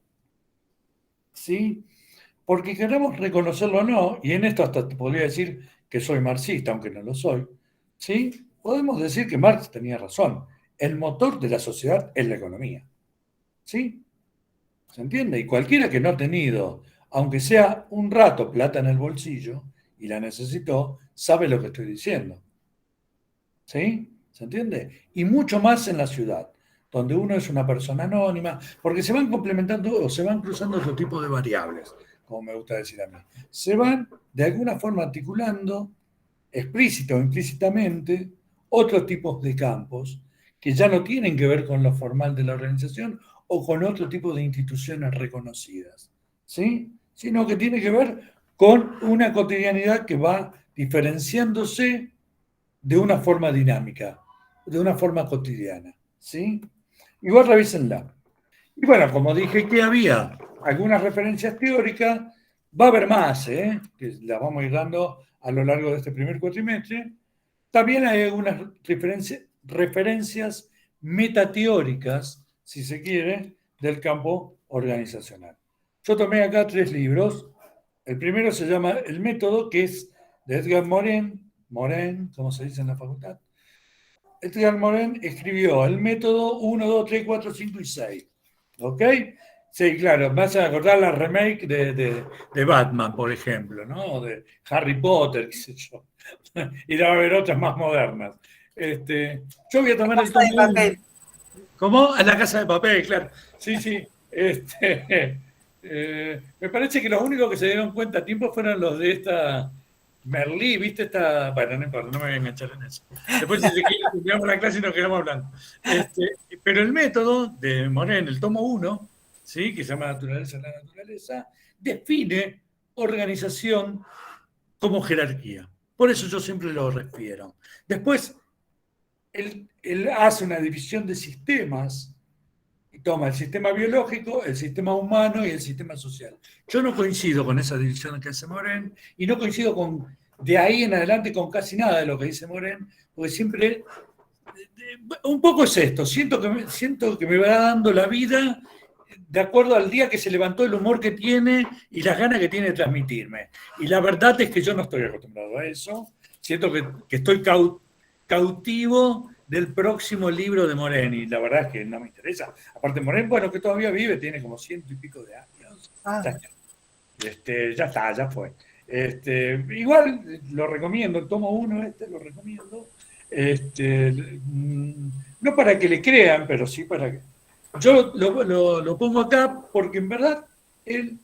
¿Sí? Porque queremos reconocerlo o no, y en esto hasta te podría decir que soy marxista, aunque no lo soy, ¿sí? Podemos decir que Marx tenía razón. El motor de la sociedad es la economía. ¿Sí? ¿Se entiende? Y cualquiera que no ha tenido, aunque sea un rato, plata en el bolsillo y la necesitó, sabe lo que estoy diciendo. ¿Sí? ¿Se entiende? Y mucho más en la ciudad, donde uno es una persona anónima, porque se van complementando o se van cruzando otro tipo de variables, como me gusta decir a mí. Se van de alguna forma articulando, explícita o implícitamente, otros tipos de campos que ya no tienen que ver con lo formal de la organización o con otro tipo de instituciones reconocidas, ¿sí? Sino que tiene que ver con una cotidianidad que va diferenciándose de una forma dinámica, de una forma cotidiana, ¿sí? Igual revísenla. Y bueno, como dije que había algunas referencias teóricas, va a haber más, que las vamos a ir dando a lo largo de este primer cuatrimestre. También hay algunas referencias metateóricas, si se quiere, del campo organizacional. Yo tomé acá 3 libros. El primero se llama El Método, que es de Edgar Morin, como se dice en la facultad. Edgar Morin escribió El Método 1, 2, 3, 4, 5 y 6. ¿Ok? Sí, claro, me hacen acordar la remake de Batman, por ejemplo, ¿no? O de Harry Potter, qué sé yo. Y debe haber otras más modernas. Yo voy a tomar el
Casa de
tomo 1.
papel.
¿Cómo? En la Casa de Papel, claro. Sí, sí. Me parece que los únicos que se dieron cuenta a tiempo fueron los de esta Merlí, ¿viste? Bueno, no importa, no me voy a enganchar en eso. Después, si se quiere, terminamos la clase y nos quedamos hablando. Pero el método de Morin, el tomo 1, ¿sí? Que se llama Naturaleza en la Naturaleza, define organización como jerarquía. Por eso yo siempre lo refiero. Después, él hace una división de sistemas y toma el sistema biológico, el sistema humano y el sistema social. Yo no coincido con esa división que hace Morin y no coincido de ahí en adelante con casi nada de lo que dice Morin, porque siempre, un poco es esto, siento que me va dando la vida de acuerdo al día que se levantó, el humor que tiene y las ganas que tiene de transmitirme. Y la verdad es que yo no estoy acostumbrado a eso. Siento que estoy cautivo del próximo libro de Moren y la verdad es que no me interesa. Aparte, Moren, bueno, que todavía vive, tiene como 100 y pico de años.
Ah,
Ya está, ya fue. Igual lo recomiendo, el tomo 1 lo recomiendo. No para que le crean, pero sí para que... Yo lo pongo acá porque en verdad él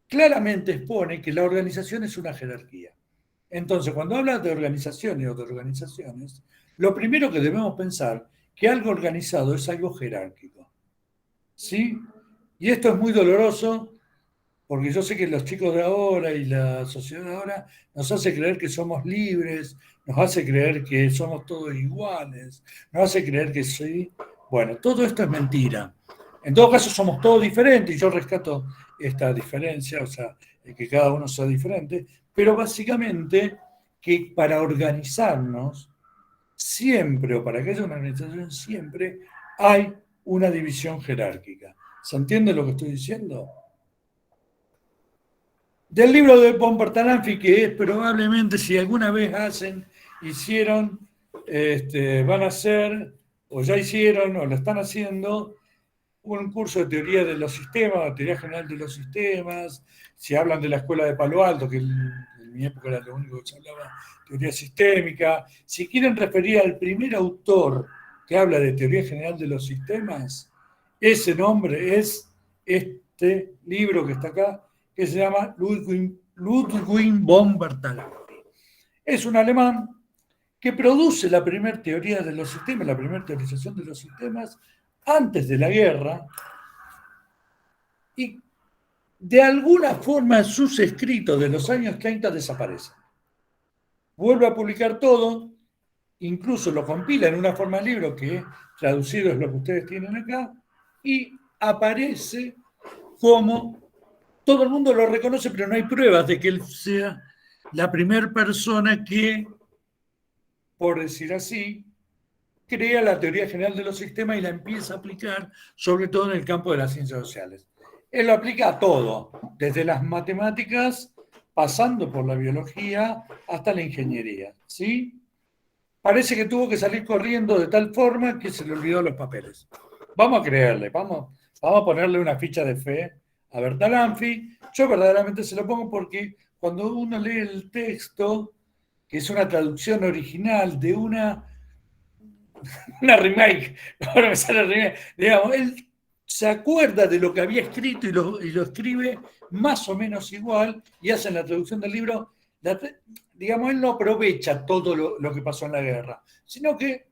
claramente expone que la organización es una jerarquía. Entonces, cuando habla de organizaciones o de organizaciones, lo primero que debemos pensar que algo organizado es algo jerárquico. ¿Sí? Y esto es muy doloroso porque yo sé que los chicos de ahora y la sociedad de ahora nos hace creer que somos libres, nos hace creer que somos todos iguales, nos hace creer que sí. Bueno, todo esto es mentira. En todo caso, somos todos diferentes y yo rescato esta diferencia, o sea, que cada uno sea diferente, pero básicamente que para organizarnos, siempre, o para que haya una organización, siempre hay una división jerárquica. ¿Se entiende lo que estoy diciendo? Del libro de von Bertalanffy, que es probablemente, si alguna vez hicieron, van a hacer, o ya hicieron, o lo están haciendo, un curso de teoría de los sistemas, teoría general de los sistemas, si hablan de la escuela de Palo Alto, que en mi época era lo único que se hablaba, teoría sistémica, si quieren referir al primer autor que habla de teoría general de los sistemas, ese nombre es este libro que está acá, que se llama Ludwig von Bertalanffy. Es un alemán que produce la primera teoría de los sistemas, la primera teorización de los sistemas antes de la guerra, y de alguna forma sus escritos de los años 30 desaparecen. Vuelve a publicar todo, incluso lo compila en una forma de libro que traducido es lo que ustedes tienen acá, y aparece como todo el mundo lo reconoce, pero no hay pruebas de que él sea la primera persona que, por decir así, crea la teoría general de los sistemas y la empieza a aplicar, sobre todo en el campo de las ciencias sociales. Él lo aplica a todo, desde las matemáticas, pasando por la biología, hasta la ingeniería. ¿Sí? Parece que tuvo que salir corriendo de tal forma que se le olvidó los papeles. Vamos a creerle, vamos a ponerle una ficha de fe a Bertalanffy. Yo verdaderamente se lo pongo porque cuando uno lee el texto, que es una traducción original de una remake, ahora me sale remake, digamos, él se acuerda de lo que había escrito y lo escribe más o menos igual y hace la traducción del libro, digamos, él no aprovecha todo lo que pasó en la guerra, sino que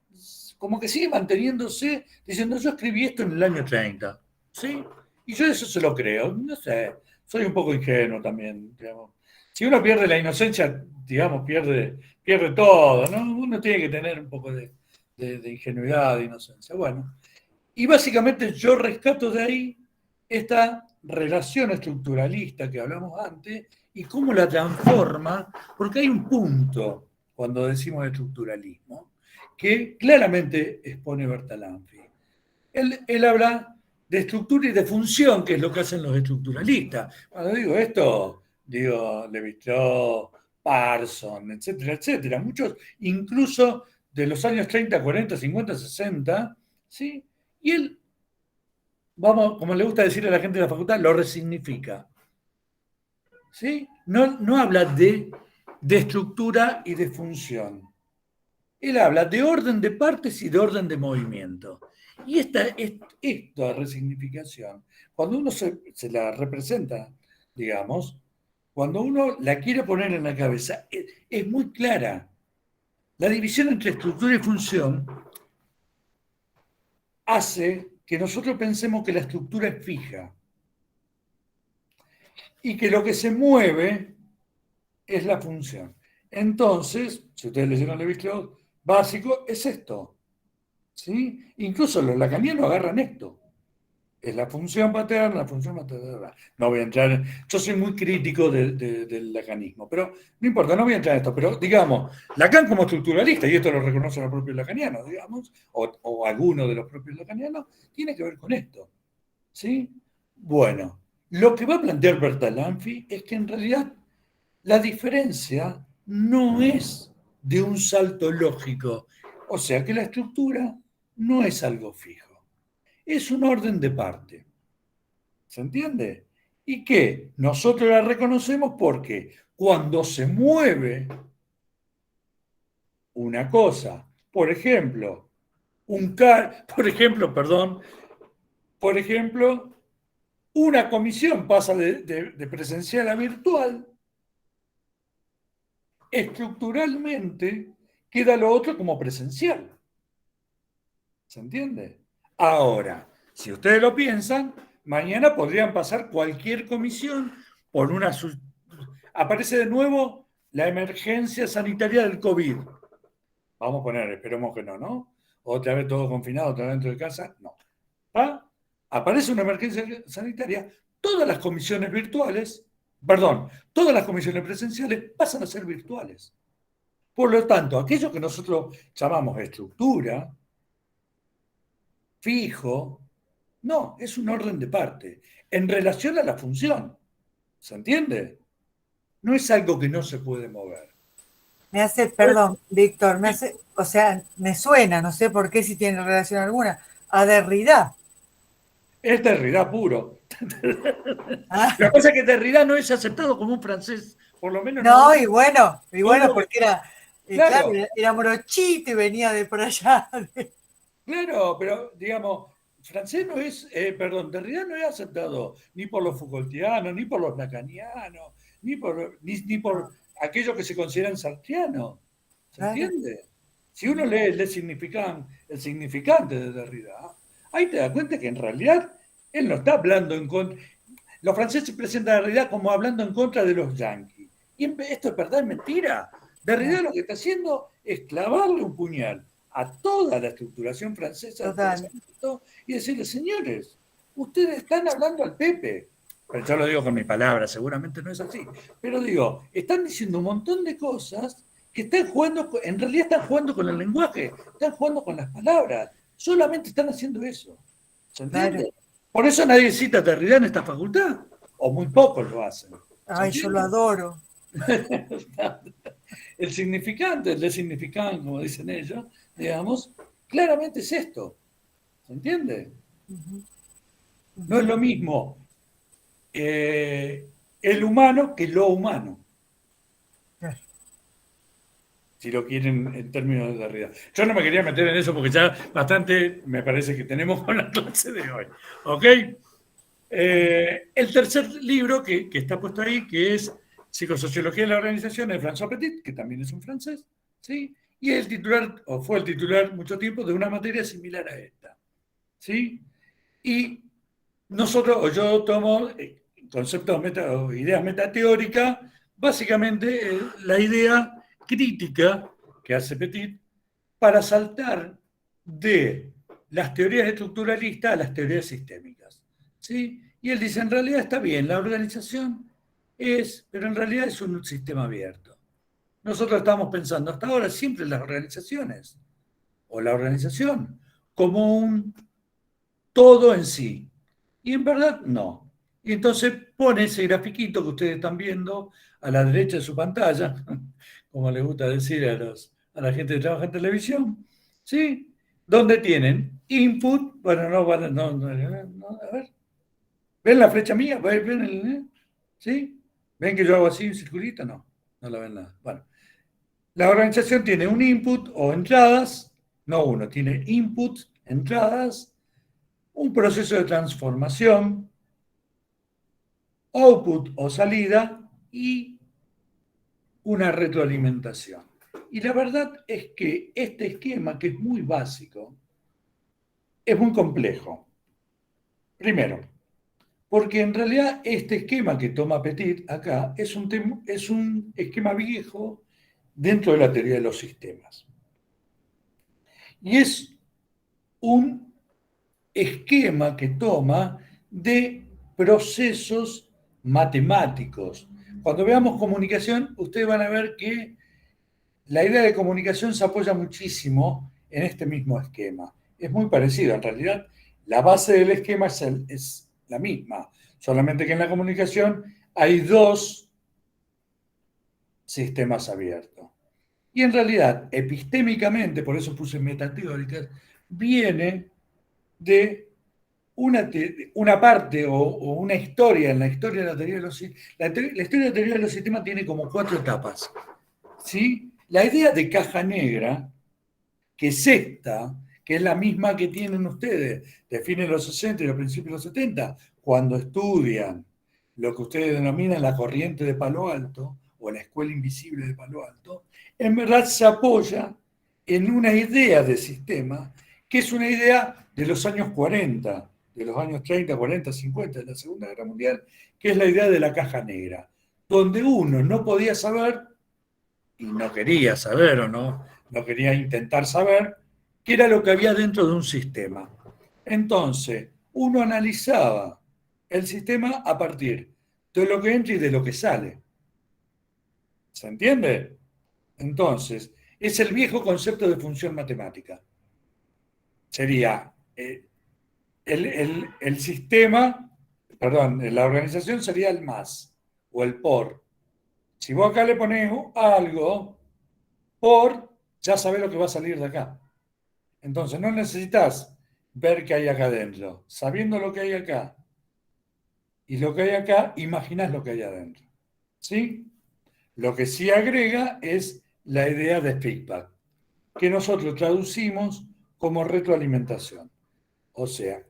como que sigue manteniéndose diciendo yo escribí esto en el año 30, ¿sí? Y yo eso se lo creo, no sé, soy un poco ingenuo también, digamos. Si uno pierde la inocencia, digamos, pierde todo, ¿no? Uno tiene que tener un poco de ingenuidad, de inocencia. Bueno, y básicamente yo rescato de ahí esta relación estructuralista que hablamos antes y cómo la transforma, porque hay un punto cuando decimos estructuralismo que claramente expone Bertalanffy. Él habla de estructura y de función, que es lo que hacen los estructuralistas. Cuando digo esto, digo Levi-Strauss, Parson, etcétera, etcétera. Muchos, incluso de los años 30, 40, 50, 60, ¿sí? Y él vamos, como le gusta decir a la gente de la facultad, lo resignifica. ¿Sí? No habla de estructura y de función. Él habla de orden de partes y de orden de movimiento. Y esta resignificación, cuando uno se la representa, digamos, cuando uno la quiere poner en la cabeza, es muy clara. La división entre estructura y función hace que nosotros pensemos que la estructura es fija y que lo que se mueve es la función. Entonces, si ustedes leyeron Lévi-Strauss, básico es esto. ¿Sí? Incluso los lacanianos agarran esto. Es la función paterna, la función materna. No voy a entrar, yo soy muy crítico del lacanismo, pero no importa, no voy a entrar en esto, pero digamos, Lacan como estructuralista, y esto lo reconocen los propios lacanianos, digamos, o algunos de los propios lacanianos, tiene que ver con esto. ¿Sí? Bueno, lo que va a plantear Bertalanffy es que en realidad la diferencia no es de un salto lógico, o sea que la estructura no es algo fijo, es un orden de parte. ¿Se entiende? Y que nosotros la reconocemos porque cuando se mueve una cosa, por ejemplo, por ejemplo, una comisión pasa de presencial a virtual, estructuralmente queda lo otro como presencial. ¿Se entiende? Ahora, si ustedes lo piensan, mañana podrían pasar cualquier comisión por una... Aparece de nuevo la emergencia sanitaria del COVID. Vamos a poner, esperemos que no, ¿no? Otra vez todo confinado, otra vez dentro de casa. No. ¿Ah? Aparece una emergencia sanitaria, todas las comisiones virtuales, perdón, todas las comisiones presenciales pasan a ser virtuales. Por lo tanto, aquello que nosotros llamamos estructura, fijo, no, es un orden de parte en relación a la función. ¿Se entiende? No es algo que no se puede mover.
Me hace, perdón, Víctor, o sea, me suena, no sé por qué si tiene relación alguna, a Derrida.
Es Derrida puro. Lo que pasa es que Derrida no es aceptado como un francés, por lo menos
no. No, y bueno, porque era,
claro,
era morochito y venía de por allá.
Claro, pero digamos, francés no es, perdón, Derrida no es aceptado ni por los Foucaultianos, ni por los lacanianos, ni por aquellos que se consideran sartreanos. ¿Se entiende? Si uno lee el significante de Derrida, ahí te das cuenta que en realidad él no está hablando en contra. Los franceses presentan a Derrida como hablando en contra de los yanquis. Y esto es verdad, es mentira. Derrida lo que está haciendo es clavarle un puñal a toda la estructuración francesa del pensamiento y decirle, señores, ustedes están hablando al Pepe. Pero yo lo digo con mi palabra, seguramente no es así. Pero digo, están diciendo un montón de cosas que están jugando, en realidad están jugando con el lenguaje, están jugando con las palabras, solamente están haciendo eso. ¿Se entiende? Claro. Por eso nadie cita a Derrida en esta facultad, o muy pocos lo hacen.
Ay, yo lo adoro.
El significante, el designificante, como dicen ellos, digamos, claramente es esto. ¿Se entiende? No es lo mismo el humano que lo humano. Si lo quieren en términos de Derrida. Yo no me quería meter en eso porque ya bastante me parece que tenemos con la clase de hoy. ¿Ok? El tercer libro que está puesto ahí, que es Psicosociología de la Organización, de François Petit, que también es un francés, ¿sí? Y es el titular, o fue el titular mucho tiempo, de una materia similar a esta. ¿Sí? Y nosotros, o yo tomo conceptos o ideas metateóricas, básicamente la idea crítica que hace Petit para saltar de las teorías estructuralistas a las teorías sistémicas. ¿Sí? Y él dice, en realidad está bien, la organización pero en realidad es un sistema abierto. Nosotros estamos pensando hasta ahora siempre en las organizaciones, o la organización, como un todo en sí. Y en verdad, no. Y entonces pone ese grafiquito que ustedes están viendo a la derecha de su pantalla, como le gusta decir a la gente que trabaja en televisión, ¿sí? Donde tienen input, bueno, a ver. ¿Ven la flecha mía? ¿Ven ¿sí? ¿Ven que yo hago así un circulito? No la ven nada. Bueno, la organización tiene un input o entradas, no uno, tiene input, entradas, un proceso de transformación, output o salida y una retroalimentación. Y la verdad es que este esquema, que es muy básico, es muy complejo. Primero, porque en realidad este esquema que toma Petit acá es un esquema viejo dentro de la teoría de los sistemas. Y es un esquema que toma de procesos matemáticos. Cuando veamos comunicación, ustedes van a ver que la idea de comunicación se apoya muchísimo en este mismo esquema. Es muy parecido, en realidad la base del esquema es la misma, solamente que en la comunicación hay dos sistemas abiertos. Y en realidad, epistémicamente, por eso puse metateóricas, viene de una parte o una historia en la historia de la teoría de los sistemas. La historia de la teoría de los sistemas tiene como 4 etapas. ¿Sí? La idea de caja negra, que es esta, que es la misma que tienen ustedes de fines de los 60 y los principios de los 70, cuando estudian lo que ustedes denominan la corriente de Palo Alto o la escuela invisible de Palo Alto, en verdad se apoya en una idea de sistema que es una idea de los años 40, de los años 30, 40, 50 de la Segunda Guerra Mundial, que es la idea de la caja negra, donde uno no podía saber y no quería saber o no quería intentar saber qué era lo que había dentro de un sistema. Entonces, uno analizaba el sistema a partir de lo que entra y de lo que sale. ¿Se entiende? Entonces, es el viejo concepto de función matemática. Sería el sistema, perdón, la organización sería el más o el por. Si vos acá le pones algo por, ya sabés lo que va a salir de acá. Entonces, no necesitas ver qué hay acá adentro. Sabiendo lo que hay acá y lo que hay acá, imaginás lo que hay adentro. ¿Sí? Lo que sí agrega es la idea de feedback, que nosotros traducimos como retroalimentación. O sea,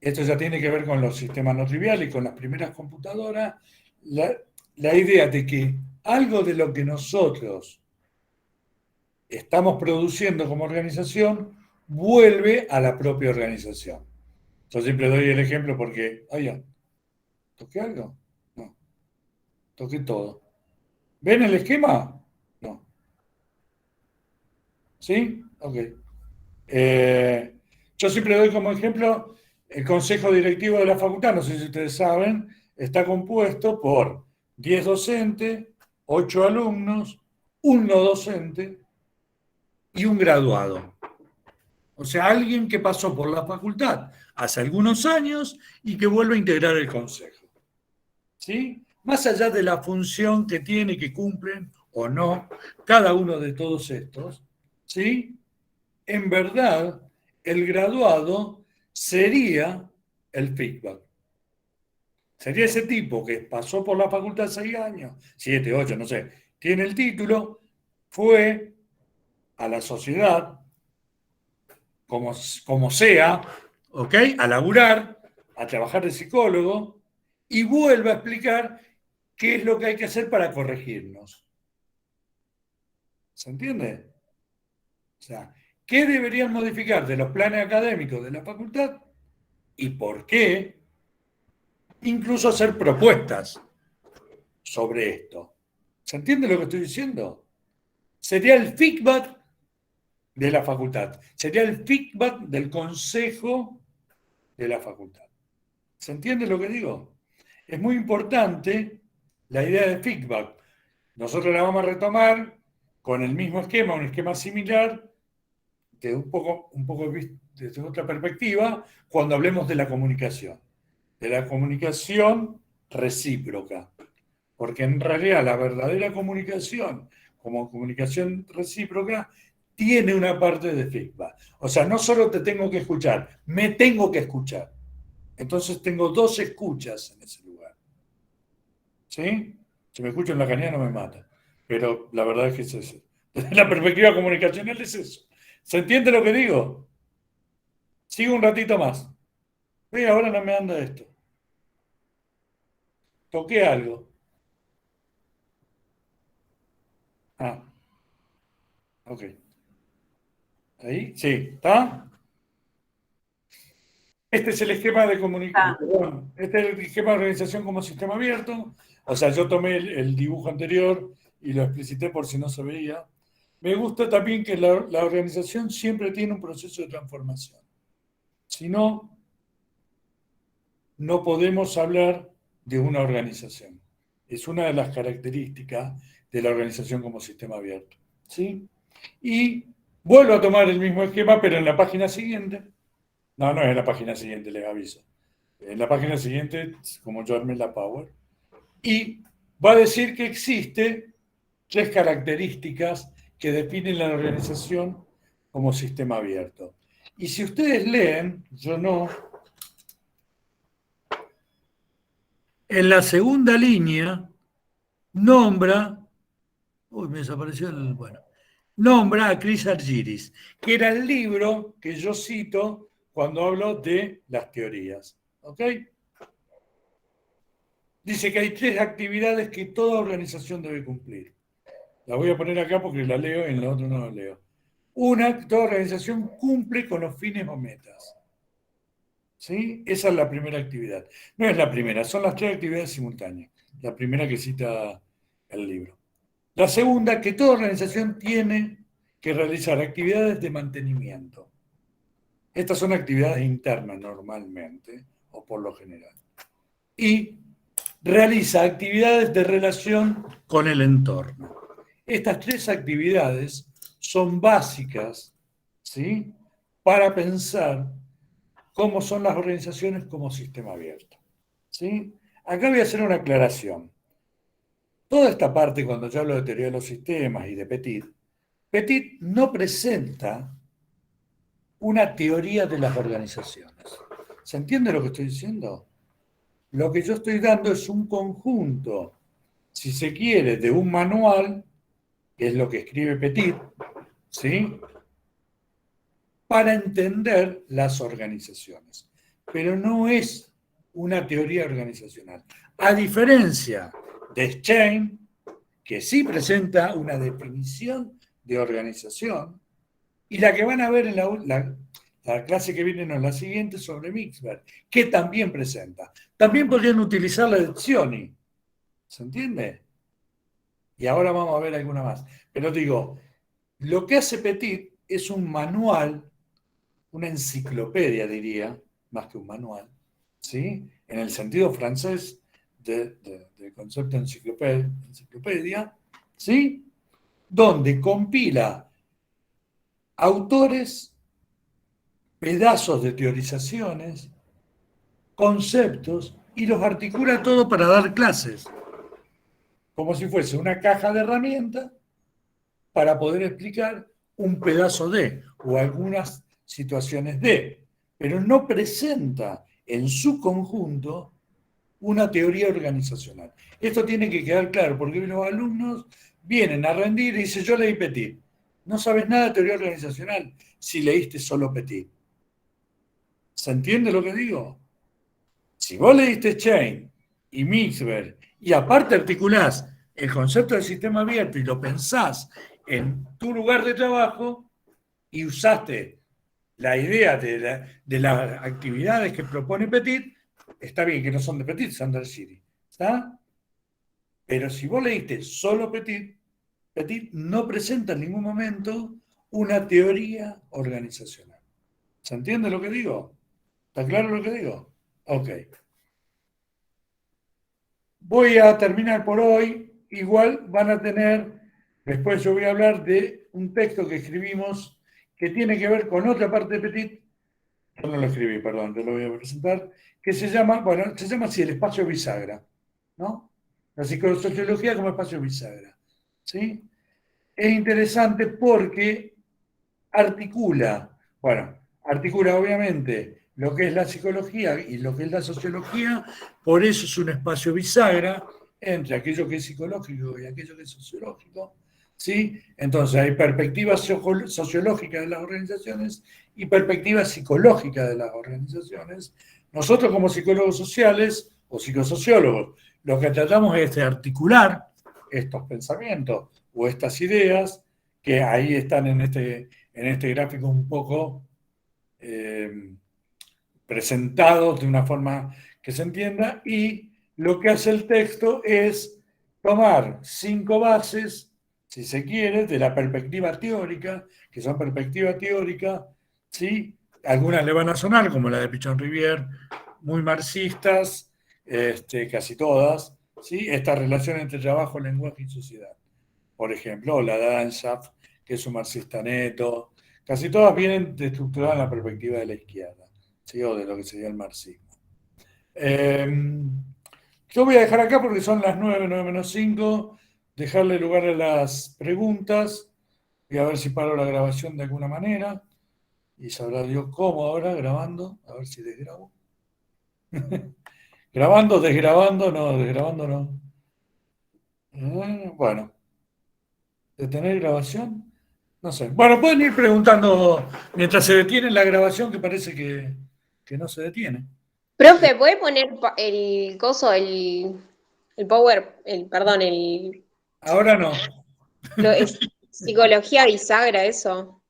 esto ya tiene que ver con los sistemas no triviales y con las primeras computadoras, la idea de que algo de lo que nosotros estamos produciendo como organización vuelve a la propia organización. Yo siempre doy el ejemplo porque, oye, ¿toqué algo? No, toqué todo. ¿Ven el esquema? No. ¿Sí? Ok. Yo siempre doy como ejemplo el consejo directivo de la facultad, no sé si ustedes saben, está compuesto por 10 docentes, 8 alumnos, un no docente y un graduado. O sea, alguien que pasó por la facultad hace algunos años y que vuelve a integrar el consejo. ¿Sí? Más allá de la función que tiene, que cumplen o no cada uno de todos estos, ¿sí? En verdad, el graduado sería el feedback. Sería ese tipo que pasó por la facultad 6 años, 7, 8, no sé, tiene el título, fue a la sociedad, como sea, ¿ok? A laburar, a trabajar de psicólogo y vuelve a explicar qué es lo que hay que hacer para corregirnos. ¿Se entiende? O sea, ¿qué deberían modificar de los planes académicos de la facultad y por qué? Incluso hacer propuestas sobre esto. ¿Se entiende lo que estoy diciendo? Sería el feedback de la facultad, sería el feedback del consejo de la facultad. ¿Se entiende lo que digo? Es muy importante la idea de feedback. Nosotros la vamos a retomar con el mismo esquema, un esquema similar, de un poco desde otra perspectiva, cuando hablemos de la comunicación recíproca. Porque en realidad la verdadera comunicación, como comunicación recíproca, tiene una parte de feedback. O sea, no solo te tengo que escuchar, me tengo que escuchar. Entonces tengo dos escuchas en ese lugar. ¿Sí? Si me escucho en la canilla no me mata. Pero la verdad es que es eso. Desde la perspectiva comunicacional es eso. ¿Se entiende lo que digo? Sigo un ratito más. Ahora no me anda esto. Toqué algo. Ah, ok. Ahí, sí, ¿está? Este es el esquema de comunicación, perdón, este es el esquema de organización como sistema abierto. O sea, yo tomé el dibujo anterior y lo explicité por si no se veía. Me gusta también que la organización siempre tiene un proceso de transformación. Si no, no podemos hablar de una organización. Es una de las características de la organización como sistema abierto. ¿Sí? Y vuelvo a tomar el mismo esquema, pero en la página siguiente. No, no es en la página siguiente, les aviso. En la página siguiente, como yo armé la Power. Y va a decir que existe 3 características que definen la organización como sistema abierto. Y si ustedes leen, yo no, en la segunda línea nombra, uy, me desapareció el, bueno, nombra a Chris Argyris, que era el libro que yo cito cuando hablo de las teorías. ¿Ok? Dice que hay 3 actividades que toda organización debe cumplir. La voy a poner acá porque la leo y en la otra no la leo. Una, toda organización cumple con los fines o metas. ¿Sí? Esa es la primera actividad. No es la primera, son las 3 actividades simultáneas. La primera que cita el libro. La segunda, que toda organización tiene que realizar actividades de mantenimiento. Estas son actividades internas normalmente, o por lo general. Y realiza actividades de relación con el entorno. Estas 3 actividades son básicas, ¿sí?, para pensar cómo son las organizaciones como sistema abierto. ¿Sí? Acá voy a hacer una aclaración. Toda esta parte, cuando yo hablo de teoría de los sistemas y de Petit, Petit no presenta una teoría de las organizaciones. ¿Se entiende lo que estoy diciendo? Lo que yo estoy dando es un conjunto, si se quiere, de un manual, que es lo que escribe Petit, ¿sí?, para entender las organizaciones. Pero no es una teoría organizacional. A diferencia de Schein, que sí presenta una definición de organización, y la que van a ver en la clase que viene, no, la siguiente, sobre Mixberg, que también presenta. También podrían utilizar la de Zioni. ¿Se entiende? Y ahora vamos a ver alguna más. Pero digo, lo que hace Petit es un manual, una enciclopedia, diría, más que un manual, ¿sí?, en el sentido francés del concepto enciclopedia, ¿sí?, donde compila autores, pedazos de teorizaciones, conceptos, y los articula todo para dar clases, como si fuese una caja de herramientas para poder explicar un pedazo de, o algunas situaciones de, pero no presenta en su conjunto una teoría organizacional. Esto tiene que quedar claro, porque los alumnos vienen a rendir y dicen, yo leí Petit. No sabes nada de teoría organizacional si leíste solo Petit. ¿Se entiende lo que digo? Si vos leíste Schein y Mixberg, y aparte articulás el concepto del sistema abierto y lo pensás en tu lugar de trabajo y usaste la idea de las actividades que propone Petit, está bien que no son de Petit, son del City. ¿Está? Pero si vos leíste solo Petit, Petit no presenta en ningún momento una teoría organizacional. ¿Se entiende lo que digo? ¿Está claro lo que digo? Ok. Voy a terminar por hoy. Igual van a tener, después yo voy a hablar de un texto que escribimos que tiene que ver con otra parte de Petit. Yo no lo escribí, perdón, te lo voy a presentar, que se llama, bueno, se llama así, el espacio bisagra, ¿no? La psicosociología como espacio bisagra, ¿sí? Es interesante porque articula, bueno, articula obviamente lo que es la psicología y lo que es la sociología, por eso es un espacio bisagra entre aquello que es psicológico y aquello que es sociológico, ¿sí? Entonces hay perspectivas sociológicas de las organizaciones y perspectivas psicológicas de las organizaciones. Nosotros como psicólogos sociales o psicosociólogos, lo que tratamos es de articular estos pensamientos o estas ideas que ahí están en este gráfico un poco presentados de una forma que se entienda, y lo que hace el texto es tomar 5 bases, si se quiere, de la perspectiva teórica, que son perspectiva teórica, ¿sí? Algunas le van a sonar, como la de Pichon Rivière, muy marxistas, casi todas, ¿sí? Esta relación entre trabajo, lenguaje y sociedad. Por ejemplo, o la de Adam Schaff, que es un marxista neto. Casi todas vienen estructuradas en la perspectiva de la izquierda, ¿sí? O de lo que sería el marxismo. Yo voy a dejar acá porque son las 9:05, dejarle lugar a las preguntas. Voy a ver si paro la grabación de alguna manera. Y sabrá Dios cómo ahora, grabando. A ver si desgrabo. Grabando, desgrabando, no, desgrabando no. Bueno, detener grabación. No sé. Bueno, pueden ir preguntando mientras se detiene la grabación, que parece que no se detiene.
Profe, ¿puede poner el coso, power, perdón,
Ahora no.
es psicología bisagra, eso?